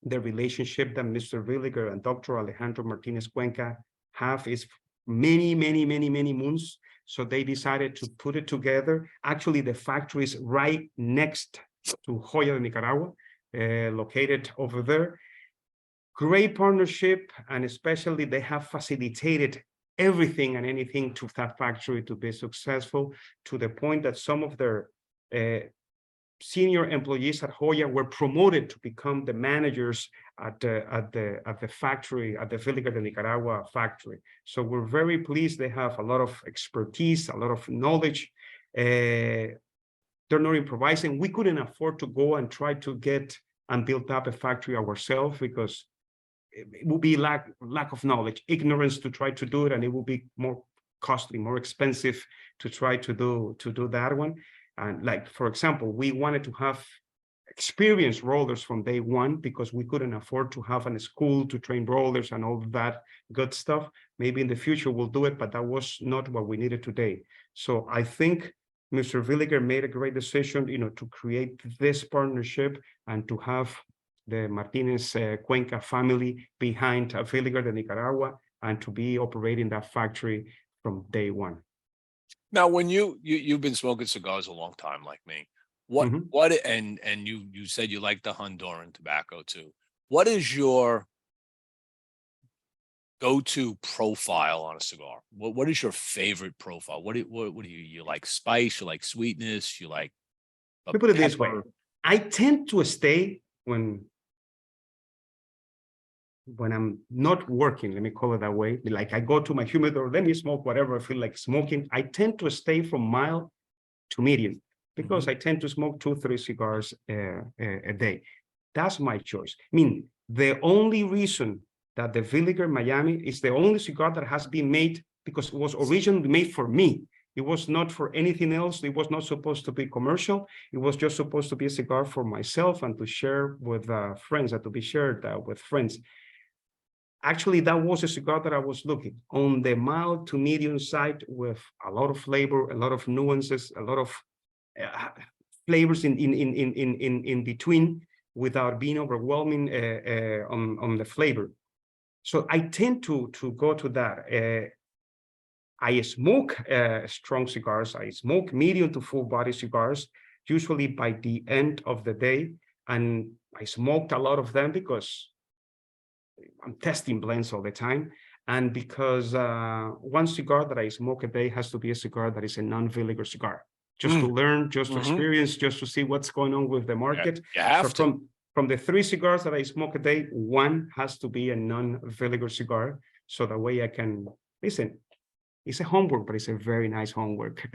[SPEAKER 2] the relationship that Mr. Villiger and Dr. Alejandro Martinez Cuenca have is many moons. So they decided to put it together. Actually, the factory is right next to Joya de Nicaragua, located over there. Great partnership, and especially they have facilitated everything and anything to that factory to be successful, to the point that some of their senior employees at Joya were promoted to become the managers at the factory, at the Villiger de Nicaragua factory. So we're very pleased. They have a lot of expertise, a lot of knowledge. They're not improvising. We couldn't afford to go and try to get and build up a factory ourselves, because it would be lack of knowledge, ignorance to try to do it, and it will be more costly, more expensive to try to do that one. And like, for example, we wanted to have experienced rollers from day one because we couldn't afford to have a school to train rollers and all that good stuff. Maybe in the future we'll do it, but that was not what we needed today. So I think Mr. Villiger made a great decision, to create this partnership and to have the Martinez Cuenca family behind Villiger de Nicaragua and to be operating that factory from day one.
[SPEAKER 1] Now, when you've been smoking cigars a long time, like me, and you said you like the Honduran tobacco too. What is your go-to profile on a cigar? What is your favorite profile? What do you like? Spice? You like sweetness? You like?
[SPEAKER 2] Let me put it this way: I tend to stay when I'm not working. Let me call it that way. Like I go to my humidor, let me smoke whatever I feel like smoking. I tend to stay from mild to medium because I tend to smoke 2-3 cigars a day. That's my choice. I mean, the only reason that the Villiger Miami is the only cigar that has been made because it was originally made for me. It was not for anything else. It was not supposed to be commercial. It was just supposed to be a cigar for myself and to share with friends and to be shared with friends. Actually, that was a cigar that I was looking on the mild to medium side with a lot of flavor, a lot of nuances, a lot of flavors in between without being overwhelming on the flavor. So I tend to go to that. I smoke strong cigars. I smoke medium to full body cigars, usually by the end of the day. And I smoked a lot of them because I'm testing blends all the time. And because one cigar that I smoke a day has to be a cigar that is a non-Villiger cigar, just to learn, just to experience, just to see what's going on with the market.
[SPEAKER 1] Yeah,
[SPEAKER 2] so from the 3 cigars that I smoke a day, 1 has to be a non-Villiger cigar. So that way I can, listen, it's a homework, but it's a very nice homework.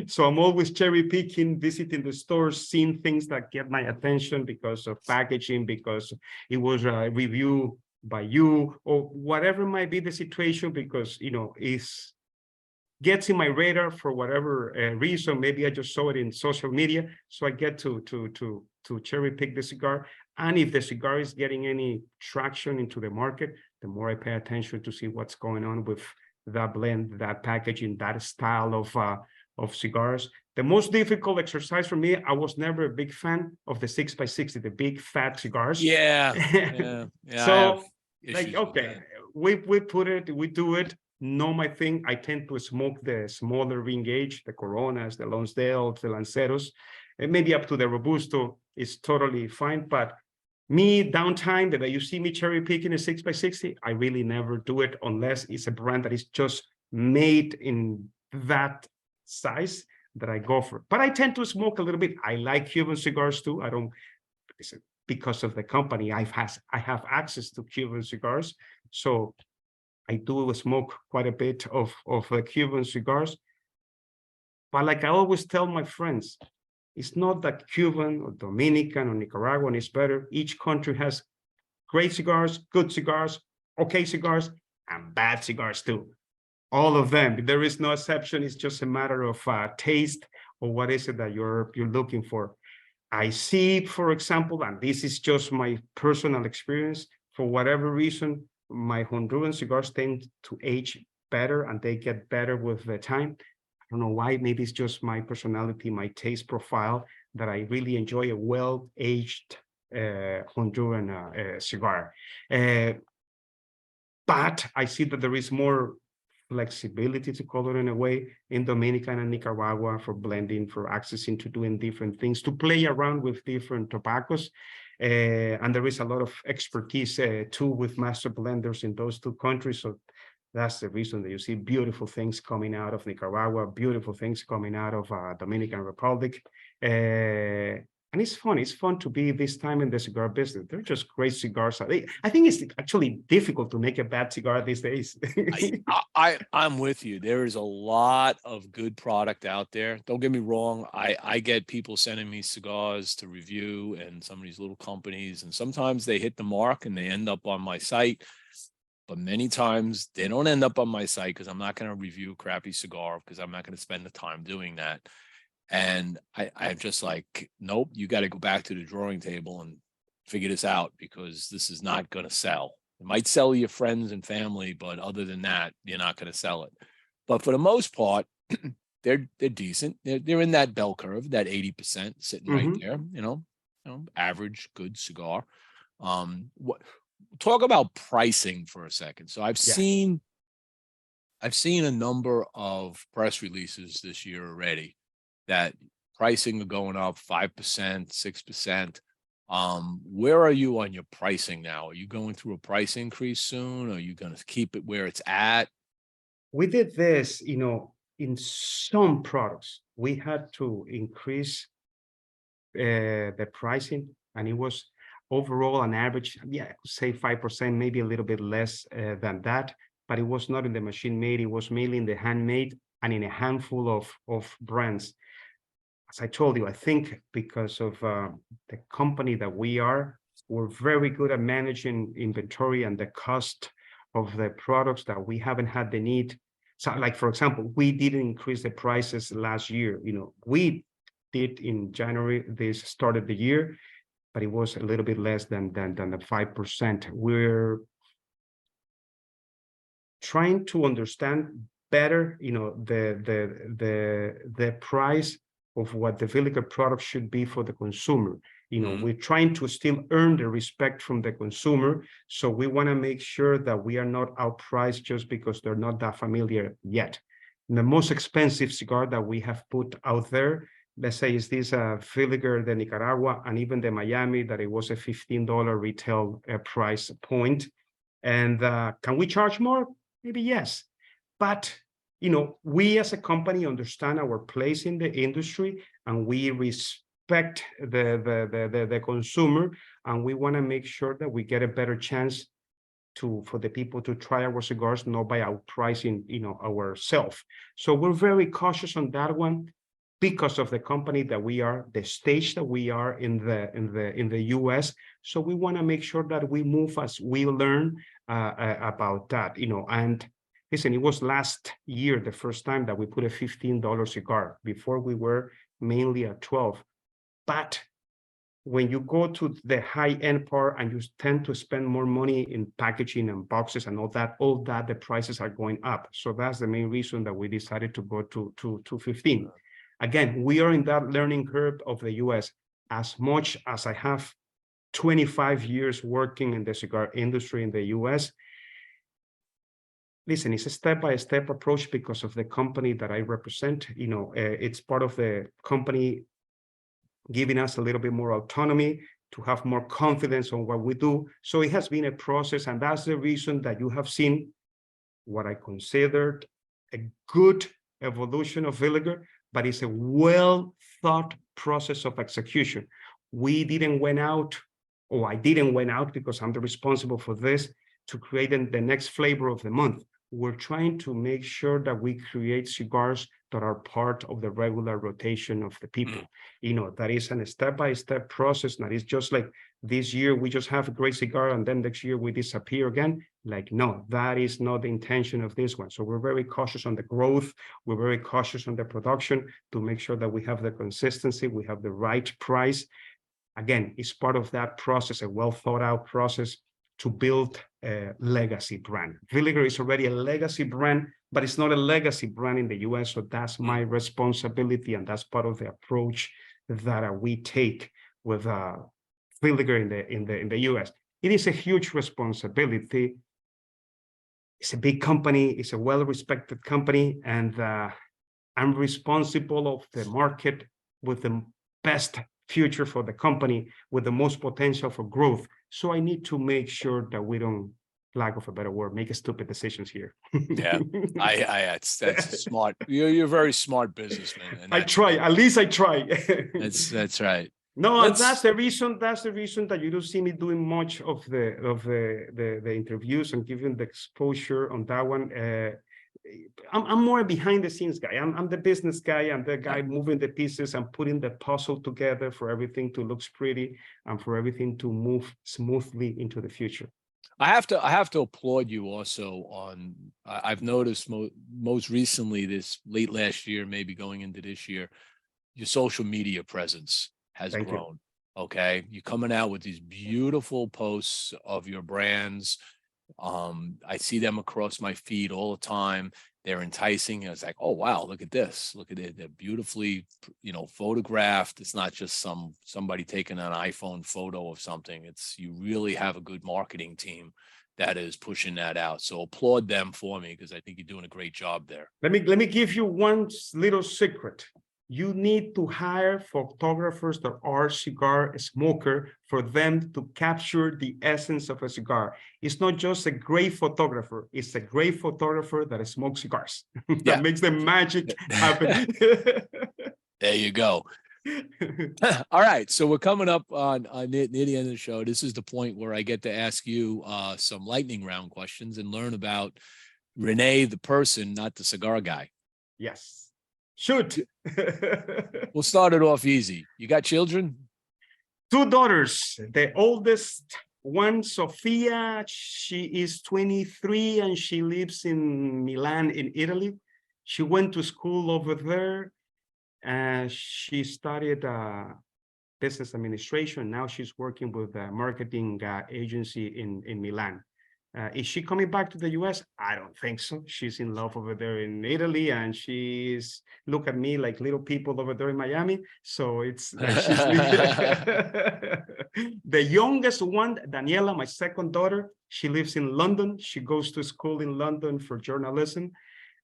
[SPEAKER 2] So I'm always cherry picking, visiting the stores, seeing things that get my attention because of packaging, because it was a review by you, or whatever might be the situation, because, it's gets in my radar for whatever reason. Maybe I just saw it in social media. So I get to cherry pick the cigar. And if the cigar is getting any traction into the market, the more I pay attention to see what's going on with that blend, that packaging, that style of cigars. The most difficult exercise for me, I was never a big fan of the 6x60, the big fat cigars.
[SPEAKER 1] Yeah.
[SPEAKER 2] So like, okay, we do it. Know my thing. I tend to smoke the smaller ring gauge, the Coronas, the Lonsdale, the Lanceros, and maybe up to the Robusto is totally fine. But me, downtime, that you see me cherry picking a 6x60, I really never do it unless it's a brand that is just made in that size that I go for. But I tend to smoke a little bit. I like Cuban cigars too. I don't, because of the company, I have access to Cuban cigars. So I do smoke quite a bit of Cuban cigars. But like I always tell my friends, it's not that Cuban or Dominican or Nicaraguan is better. Each country has great cigars, good cigars, okay cigars, and bad cigars too. All of them. There is no exception. It's just a matter of taste or what is it that you're looking for. I see, for example, and this is just my personal experience, for whatever reason, my Honduran cigars tend to age better and they get better with the time. I don't know why. Maybe it's just my personality, my taste profile, that I really enjoy a well-aged Honduran cigar. But I see that there is more flexibility, to call it in a way, in Dominican and Nicaragua for blending, for accessing to doing different things, to play around with different tobaccos. And there is a lot of expertise too with master blenders in those 2 countries. So that's the reason that you see beautiful things coming out of Nicaragua, beautiful things coming out of Dominican Republic. And it's fun. It's fun to be this time in the cigar business. They're just great cigars. I think it's actually difficult to make a bad cigar these days.
[SPEAKER 1] I'm with you. There is a lot of good product out there. Don't get me wrong. I get people sending me cigars to review and some of these little companies, and sometimes they hit the mark and they end up on my site. But many times they don't end up on my site because I'm not going to review a crappy cigar because I'm not going to spend the time doing that. And I'm just like, nope, you got to go back to the drawing table and figure this out, because this is not going to sell. It might sell your friends and family, but other than that, you're not going to sell it. But for the most part, they're decent. They're in that bell curve, that 80% sitting right there, average good cigar. Talk about pricing for a second. So I've seen a number of press releases this year already that pricing are going up 5%, 6%. Where are you on your pricing now? Are you going through a price increase soon? Are you going to keep it where it's at?
[SPEAKER 2] We did this, in some products. We had to increase the pricing, and it was overall an average, say 5%, maybe a little bit less than that, but it was not in the machine made. It was mainly in the handmade and in a handful of brands. As I told you, I think because of the company that we're very good at managing inventory and the cost of the products, that we haven't had the need. So, like, for example, we didn't increase the prices last year. We did in January, this started the year, but it was a little bit less than the 5%. We're trying to understand better, the price of what the Villiger product should be for the consumer. We're trying to still earn the respect from the consumer. So we want to make sure that we are not outpriced just because they're not that familiar yet. And the most expensive cigar that we have put out there, let's say, is this Villiger de Nicaragua, and even the Miami, that it was a $15 retail price point. And can we charge more? Maybe yes. But we as a company understand our place in the industry, and we respect the consumer, and we want to make sure that we get a better chance for the people to try our cigars, not by outpricing ourselves. So we're very cautious on that one, because of the company that we are, the stage that we are in the US. So we want to make sure that we move as we learn about that. And listen, it was last year the first time that we put a $15 cigar. Before, we were mainly at 12. But when you go to the high-end part and you tend to spend more money in packaging and boxes and all that, the prices are going up. So that's the main reason that we decided to go to 15. Again, we are in that learning curve of the US. As much as I have 25 years working in the cigar industry in the US, listen, it's a step-by-step approach because of the company that I represent. It's part of the company giving us a little bit more autonomy to have more confidence on what we do. So it has been a process, and that's the reason that you have seen what I considered a good evolution of Villiger, but it's a well-thought process of execution. We didn't went out, or I didn't went out, because I'm the responsible for this, to create the next flavor of the month. We're trying to make sure that we create cigars that are part of the regular rotation of the people. That is a step-by-step process. That is just like this year, we just have a great cigar, and then next year we disappear again. Like, no, that is not the intention of this one. So we're very cautious on the growth. We're very cautious on the production to make sure that we have the consistency, we have the right price. Again, it's part of that process, a well-thought-out process to build a legacy brand. Villiger is already a legacy brand, but it's not a legacy brand in the US. So that's my responsibility, and that's part of the approach that we take with Villiger in the US. It is a huge responsibility. It's a big company. It's a well-respected company, and I'm responsible of the market with the best future for the company, with the most potential for growth. So I need to make sure that we don't, lack of a better word, make stupid decisions here.
[SPEAKER 1] Yeah, that's smart. You're a very smart businessman. And
[SPEAKER 2] I try. At least I try.
[SPEAKER 1] That's right.
[SPEAKER 2] No, that's the reason. That's the reason that you don't see me doing much of the interviews and giving the exposure on that one. I'm more a behind the scenes guy. I'm the business guy. I'm the guy moving the pieces and putting the puzzle together for everything to look pretty and for everything to move smoothly into the future.
[SPEAKER 1] I have to applaud you also on, I've noticed most recently, this late last year, maybe going into this year, your social media presence has
[SPEAKER 2] Thank you.
[SPEAKER 1] grown. Okay. You're coming out with these beautiful posts of your brands. I see them across my feed all the time. They're enticing. It's like, oh wow, look at this. Look at it. They're beautifully, photographed. It's not just somebody taking an iPhone photo of something. It's you really have a good marketing team that is pushing that out. So applaud them for me because I think you're doing a great job there.
[SPEAKER 2] Let me give you one little secret. You need to hire photographers that are cigar smoker for them to capture the essence of a cigar. It's not just a great photographer, it's a great photographer that smokes cigars. That makes the magic happen.
[SPEAKER 1] There you go. All right. So we're coming up on near the end of the show. This is the point where I get to ask you some lightning round questions and learn about Rene, the person, not the cigar guy.
[SPEAKER 2] Yes. Shoot.
[SPEAKER 1] We'll start it off easy. You got children?
[SPEAKER 2] 2 daughters. The oldest one, Sofia, she is 23 and she lives in Milan in Italy. She went to school over there. She studied business administration. Now she's working with a marketing agency in Milan. Is she coming back to the US? I don't think so. She's in love over there in Italy, and she's look at me like little people over there in Miami. So it's like she's the youngest one, Daniela, my second daughter. She lives in London. She goes to school in London for journalism,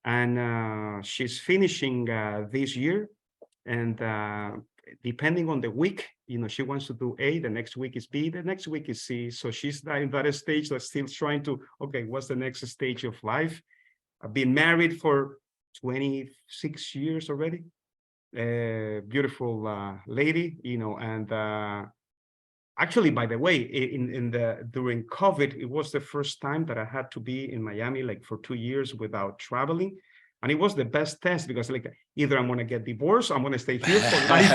[SPEAKER 2] and she's finishing this year. And depending on the week, she wants to do A, the next week is B, the next week is C. So she's in that stage that's still trying to, okay, what's the next stage of life? I've been married for 26 years already. Beautiful lady, and actually, by the way, during COVID, it was the first time that I had to be in Miami like for 2 years without traveling. And it was the best test because either I'm going to get divorced, or I'm going to stay here for life.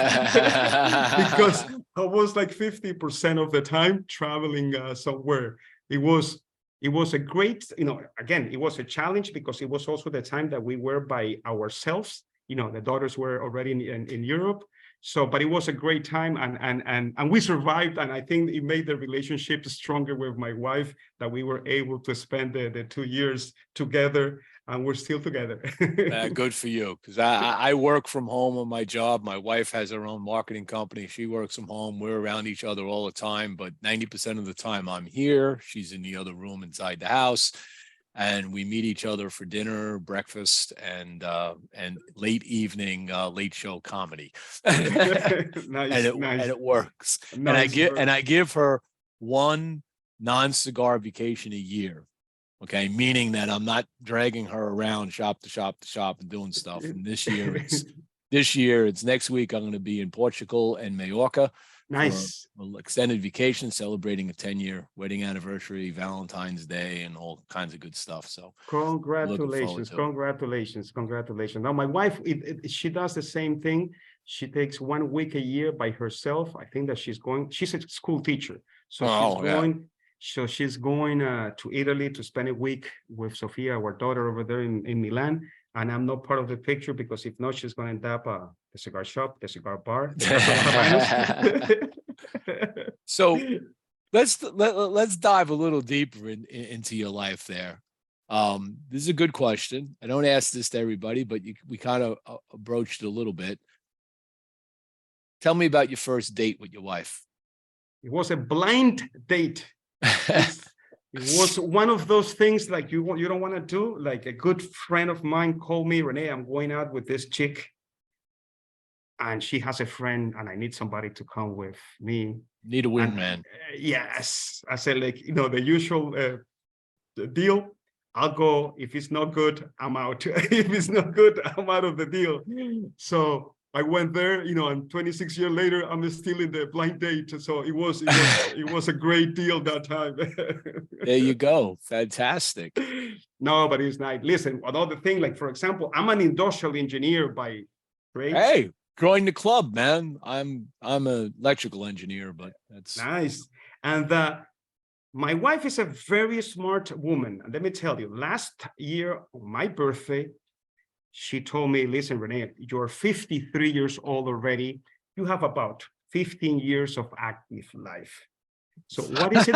[SPEAKER 2] Because I was like 50% of the time traveling somewhere. It was a great, again, it was a challenge because it was also the time that we were by ourselves. The daughters were already in Europe. So, but it was a great time and we survived. And I think it made the relationship stronger with my wife that we were able to spend the 2 years together. And we're still together.
[SPEAKER 1] Good for you. Because I work from home on my job. My wife has her own marketing company. She works from home. We're around each other all the time. But 90% of the time I'm here. She's in the other room inside the house. And we meet each other for dinner, breakfast, and late evening, late show comedy.
[SPEAKER 2] Nice.
[SPEAKER 1] And it works.
[SPEAKER 2] Nice.
[SPEAKER 1] And I give her one non-cigar vacation a year. Okay, meaning that I'm not dragging her around shop to shop to shop and doing stuff. And this year it's next week. I'm going to be in Portugal and Mallorca.
[SPEAKER 2] Nice.
[SPEAKER 1] For an extended vacation, celebrating a 10-year wedding anniversary, Valentine's Day, and all kinds of good stuff. So
[SPEAKER 2] congratulations. Now my wife, she does the same thing. She takes 1 week a year by herself. I think that she's a school teacher. So she's going to Italy to spend a week with Sofia, our daughter over there in Milan. And I'm not part of the picture because if not, she's going to end up the cigar shop, the cigar bar.
[SPEAKER 1] So let's dive a little deeper into your life there. This is a good question. I don't ask this to everybody, but we kind of broached it a little bit. Tell me about your first date with your wife.
[SPEAKER 2] It was a blind date. It was one of those things like you don't want to do. Like a good friend of mine called me, Rene, I'm going out with this chick and she has a friend and I need somebody to come with me.
[SPEAKER 1] Need a wingman.
[SPEAKER 2] Yes. I said the usual deal. I'll go. If it's not good, I'm out. If it's not good, I'm out of the deal. So I went there, and 26 years later, I'm still in the blind date. So it was a great deal that time.
[SPEAKER 1] There you go. Fantastic.
[SPEAKER 2] No, but it's nice. Listen, another thing, like for example, I'm an industrial engineer by trade.
[SPEAKER 1] Hey, join the club, man. I'm an electrical engineer, but that's
[SPEAKER 2] nice. And my wife is a very smart woman. And let me tell you, last year on my birthday, she told me, listen, Rene, you're 53 years old already. You have about 15 years of active life. So what is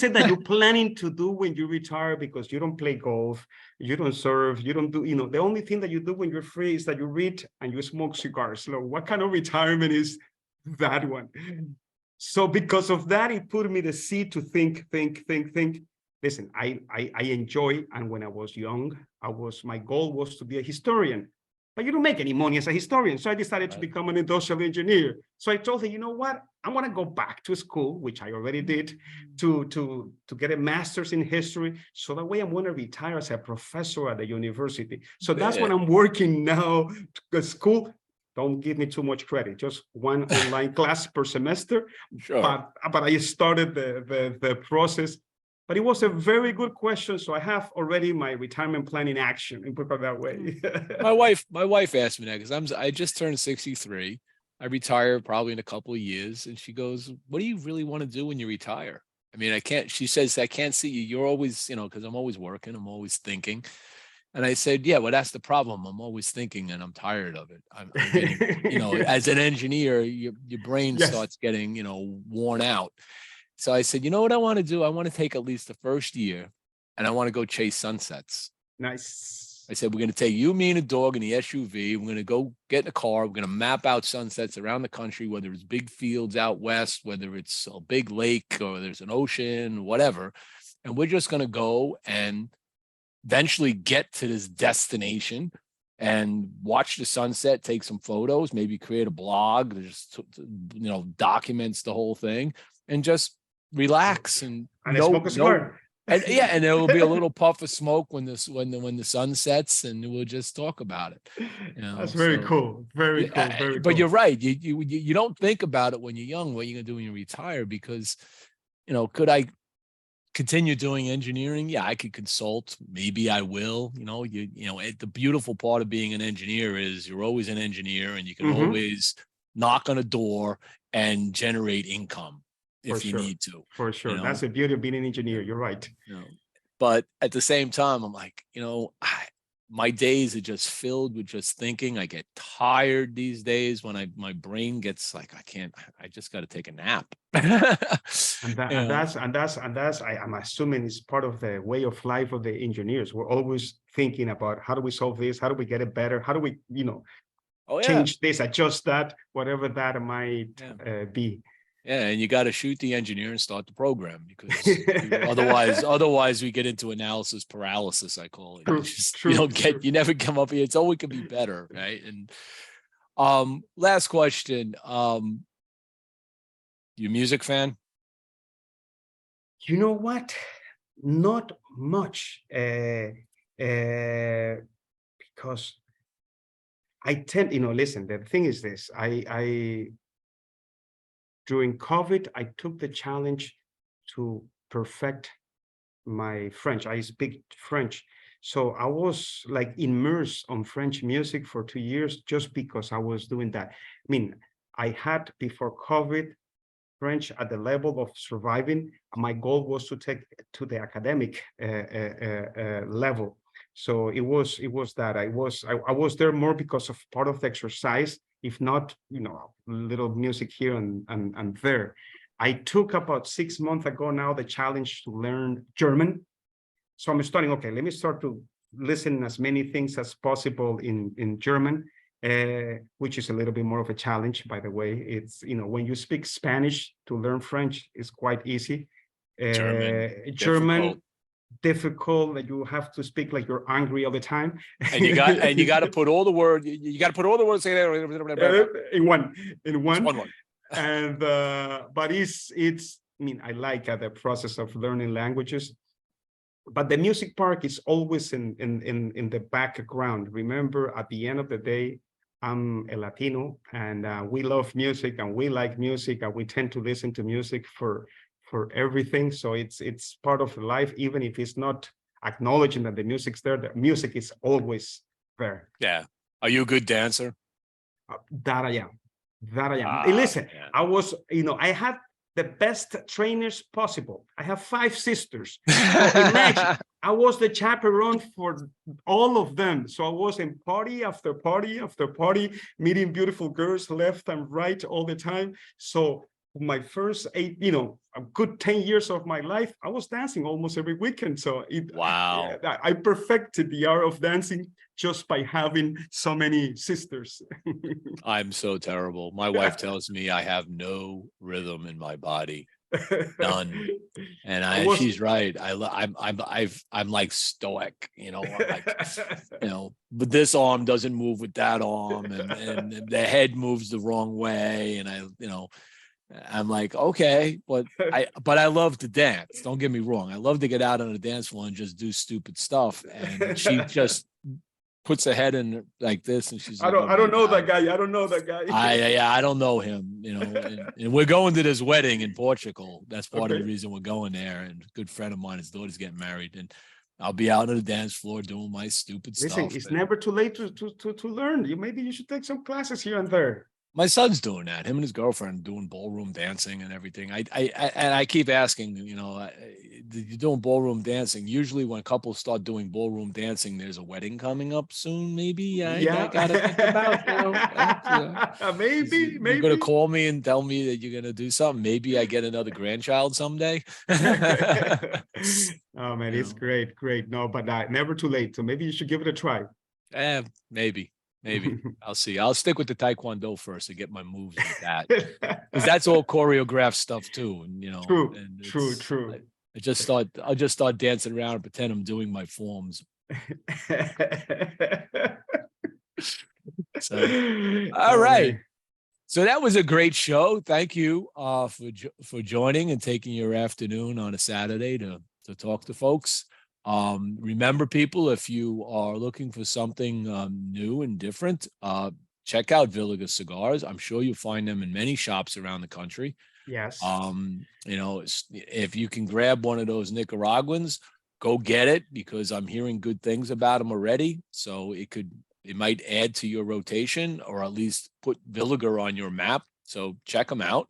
[SPEAKER 2] it that you're planning to do when you retire? Because you don't play golf, you don't surf, you don't do, the only thing that you do when you're free is that you read and you smoke cigars. So what kind of retirement is that one? So because of that, it put me the seed to think. Listen, I enjoy, and when I was young, my goal was to be a historian. But you don't make any money as a historian. So I decided to become an industrial engineer. So I told her, you know what? I want to go back to school, which I already did, to get a master's in history. So that way I'm going to retire as a professor at the university. So that's what I'm working now. School, don't give me too much credit, just one online class per semester.
[SPEAKER 1] Sure.
[SPEAKER 2] But I started the process. But it was a very good question. So I have already my retirement plan in action, and put it that way.
[SPEAKER 1] My wife asked me that because I just turned 63. I retire probably in a couple of years. And she goes, what do you really want to do when you retire? I mean, she says, I can't see you. You're always, because I'm always working. I'm always thinking. And I said, yeah, well, that's the problem. I'm always thinking and I'm tired of it. I'm getting, as an engineer, your brain starts getting, worn out. So I said, you know what I want to do? I want to take at least the first year and I want to go chase sunsets.
[SPEAKER 2] Nice.
[SPEAKER 1] I said, we're going to take you, me, and a dog in the SUV. We're going to go get in a car. We're going to map out sunsets around the country, whether it's big fields out west, whether it's a big lake or there's an ocean, whatever. And we're just going to go and eventually get to this destination and watch the sunset, take some photos, maybe create a blog that just, documents the whole thing and just relax and
[SPEAKER 2] smoke a cigar.
[SPEAKER 1] And there will be a little puff of smoke when the sun sets, and we'll just talk about it.
[SPEAKER 2] That's very cool. Very cool. Very
[SPEAKER 1] but
[SPEAKER 2] cool.
[SPEAKER 1] you're right. You don't think about it when you're young. What you're gonna do when you retire? Because, could I continue doing engineering? Yeah, I could consult. Maybe I will. The beautiful part of being an engineer is you're always an engineer, and you can always knock on a door and generate income. If you need to.
[SPEAKER 2] For sure. That's the beauty of being an engineer. You're right.
[SPEAKER 1] But at the same time, I'm like, my days are just filled with just thinking. I get tired these days when my brain gets like, I just got to take a nap.
[SPEAKER 2] I'm assuming it's part of the way of life of the engineers. We're always thinking about how do we solve this? How do we get it better? How do we, change this, adjust that, whatever that might be.
[SPEAKER 1] Yeah, and you got to shoot the engineer and start the program because otherwise we get into analysis paralysis. I call it. You never come up here. It's always could be better, right? And last question: you music fan?
[SPEAKER 2] You know what? Not much, because I tend, listen. The thing is this: during COVID, I took the challenge to perfect my French. I speak French. So I was like immersed on French music for 2 years just because I was doing that. I mean, I had before COVID French at the level of surviving. My goal was to take to the academic level. So it was that I was there more because of part of the exercise, if not, little music here and there. I took about 6 months ago now the challenge to learn German. So I'm starting, okay, let me start to listen as many things as possible in German, which is a little bit more of a challenge, by the way. It's, when you speak Spanish, to learn French is quite easy. German difficult, that you have to speak like you're angry all the time,
[SPEAKER 1] and you got to put all the words
[SPEAKER 2] in one
[SPEAKER 1] word.
[SPEAKER 2] And but it's I mean, I like the process of learning languages, but the music part is always in the background. Remember, at the end of the day, I'm a Latino, and we love music and we like music, and we tend to listen to music for everything. So it's part of life, even if it's not acknowledging that the music's there. The music is always there.
[SPEAKER 1] Yeah. Are you a good dancer?
[SPEAKER 2] That I am. Listen, I was, I had the best trainers possible. I have 5 sisters. So imagine, I was the chaperone for all of them. So I was in party after party after party, meeting beautiful girls left and right all the time. So my first 8, a good 10 years of my life, I was dancing almost every weekend. So
[SPEAKER 1] Wow.
[SPEAKER 2] I perfected the art of dancing just by having so many sisters.
[SPEAKER 1] I'm so terrible. My wife tells me I have no rhythm in my body. None. And she's right. I'm like stoic, I'm like, but this arm doesn't move with that arm, and the head moves the wrong way. And I'm like, okay, but I love to dance. Don't get me wrong. I love to get out on the dance floor and just do stupid stuff. And she just puts her head in like this, and she's like,
[SPEAKER 2] I don't know that guy. I don't know that guy.
[SPEAKER 1] I don't know him, and we're going to this wedding in Portugal. That's part of the reason we're going there. And a good friend of mine, his daughter's getting married, and I'll be out on the dance floor doing my stupid stuff.
[SPEAKER 2] Listen, it's never too late to learn. Maybe you should take some classes here and there.
[SPEAKER 1] My son's doing that. Him and his girlfriend doing ballroom dancing and everything. I keep asking, you're doing ballroom dancing. Usually when couples start doing ballroom dancing, there's a wedding coming up soon. Maybe I gotta think about.
[SPEAKER 2] Maybe
[SPEAKER 1] you're gonna call me and tell me that you're gonna do something. Maybe I get another grandchild someday.
[SPEAKER 2] Oh man, it's great. No, but never too late. So maybe you should give it a try.
[SPEAKER 1] Maybe. I'll see. I'll stick with the Taekwondo first and get my moves with that, because that's all choreographed stuff too. And
[SPEAKER 2] True.
[SPEAKER 1] I'll just start dancing around and pretend I'm doing my forms. All right. So that was a great show. Thank you for joining and taking your afternoon on a Saturday to talk to folks. Remember, people, if you are looking for something new and different, check out Villiger Cigars. I'm sure you'll find them in many shops around the country.
[SPEAKER 2] Yes.
[SPEAKER 1] If you can grab one of those Nicaraguans, go get it, because I'm hearing good things about them already. So it might add to your rotation, or at least put Villiger on your map. So check them out.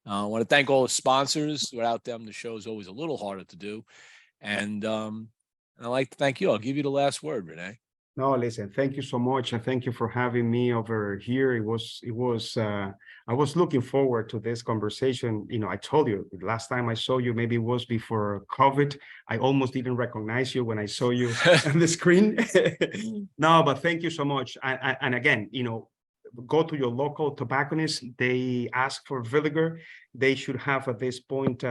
[SPEAKER 1] I want to thank all the sponsors. Without them, the show is always a little harder to do. And I'd like to thank you. I'll give you the last word, Rene.
[SPEAKER 2] No, listen, thank you so much. And thank you for having me over here. I was looking forward to this conversation. I told you last time I saw you, maybe it was before COVID. I almost didn't recognize you when I saw you on the screen. No, but thank you so much. And again, go to your local tobacconist. They ask for Villiger. They should have at this point,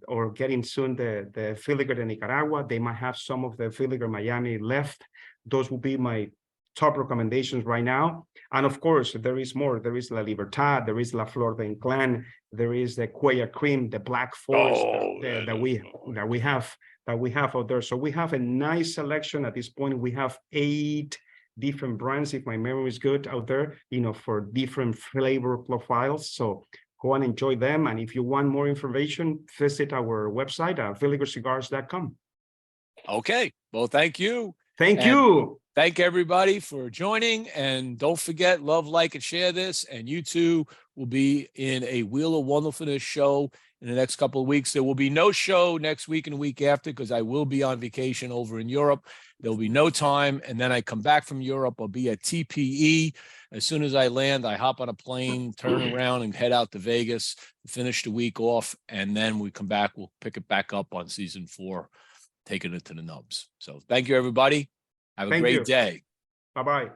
[SPEAKER 2] or getting soon, the Villiger de Nicaragua. They might have some of the Villiger Miami left. Those will be my top recommendations right now. And of course, there is more. There is La Libertad. There is La Flor de Inclán. There is the Cuellar Cream, the Black Forest that we have out there. So we have a nice selection at this point. We have 8 different brands, if my memory is good, out there, for different flavor profiles. So go and enjoy them. And if you want more information, visit our website at villigercigars.com.
[SPEAKER 1] Okay. Well, thank you.
[SPEAKER 2] Thank you.
[SPEAKER 1] Thank everybody for joining. And don't forget, love, like, and share this. And you too will be in a Wheel of Wonderfulness show in the next couple of weeks. There will be no show next week and the week after, because I will be on vacation over in Europe. There will be no time. And then I come back from Europe. I'll be at TPE. As soon as I land, I hop on a plane, turn around, and head out to Vegas, finish the week off. And then we come back. We'll pick it back up on season 4, taking it to the nubs. So thank you, everybody. Have a great day.
[SPEAKER 2] Bye-bye.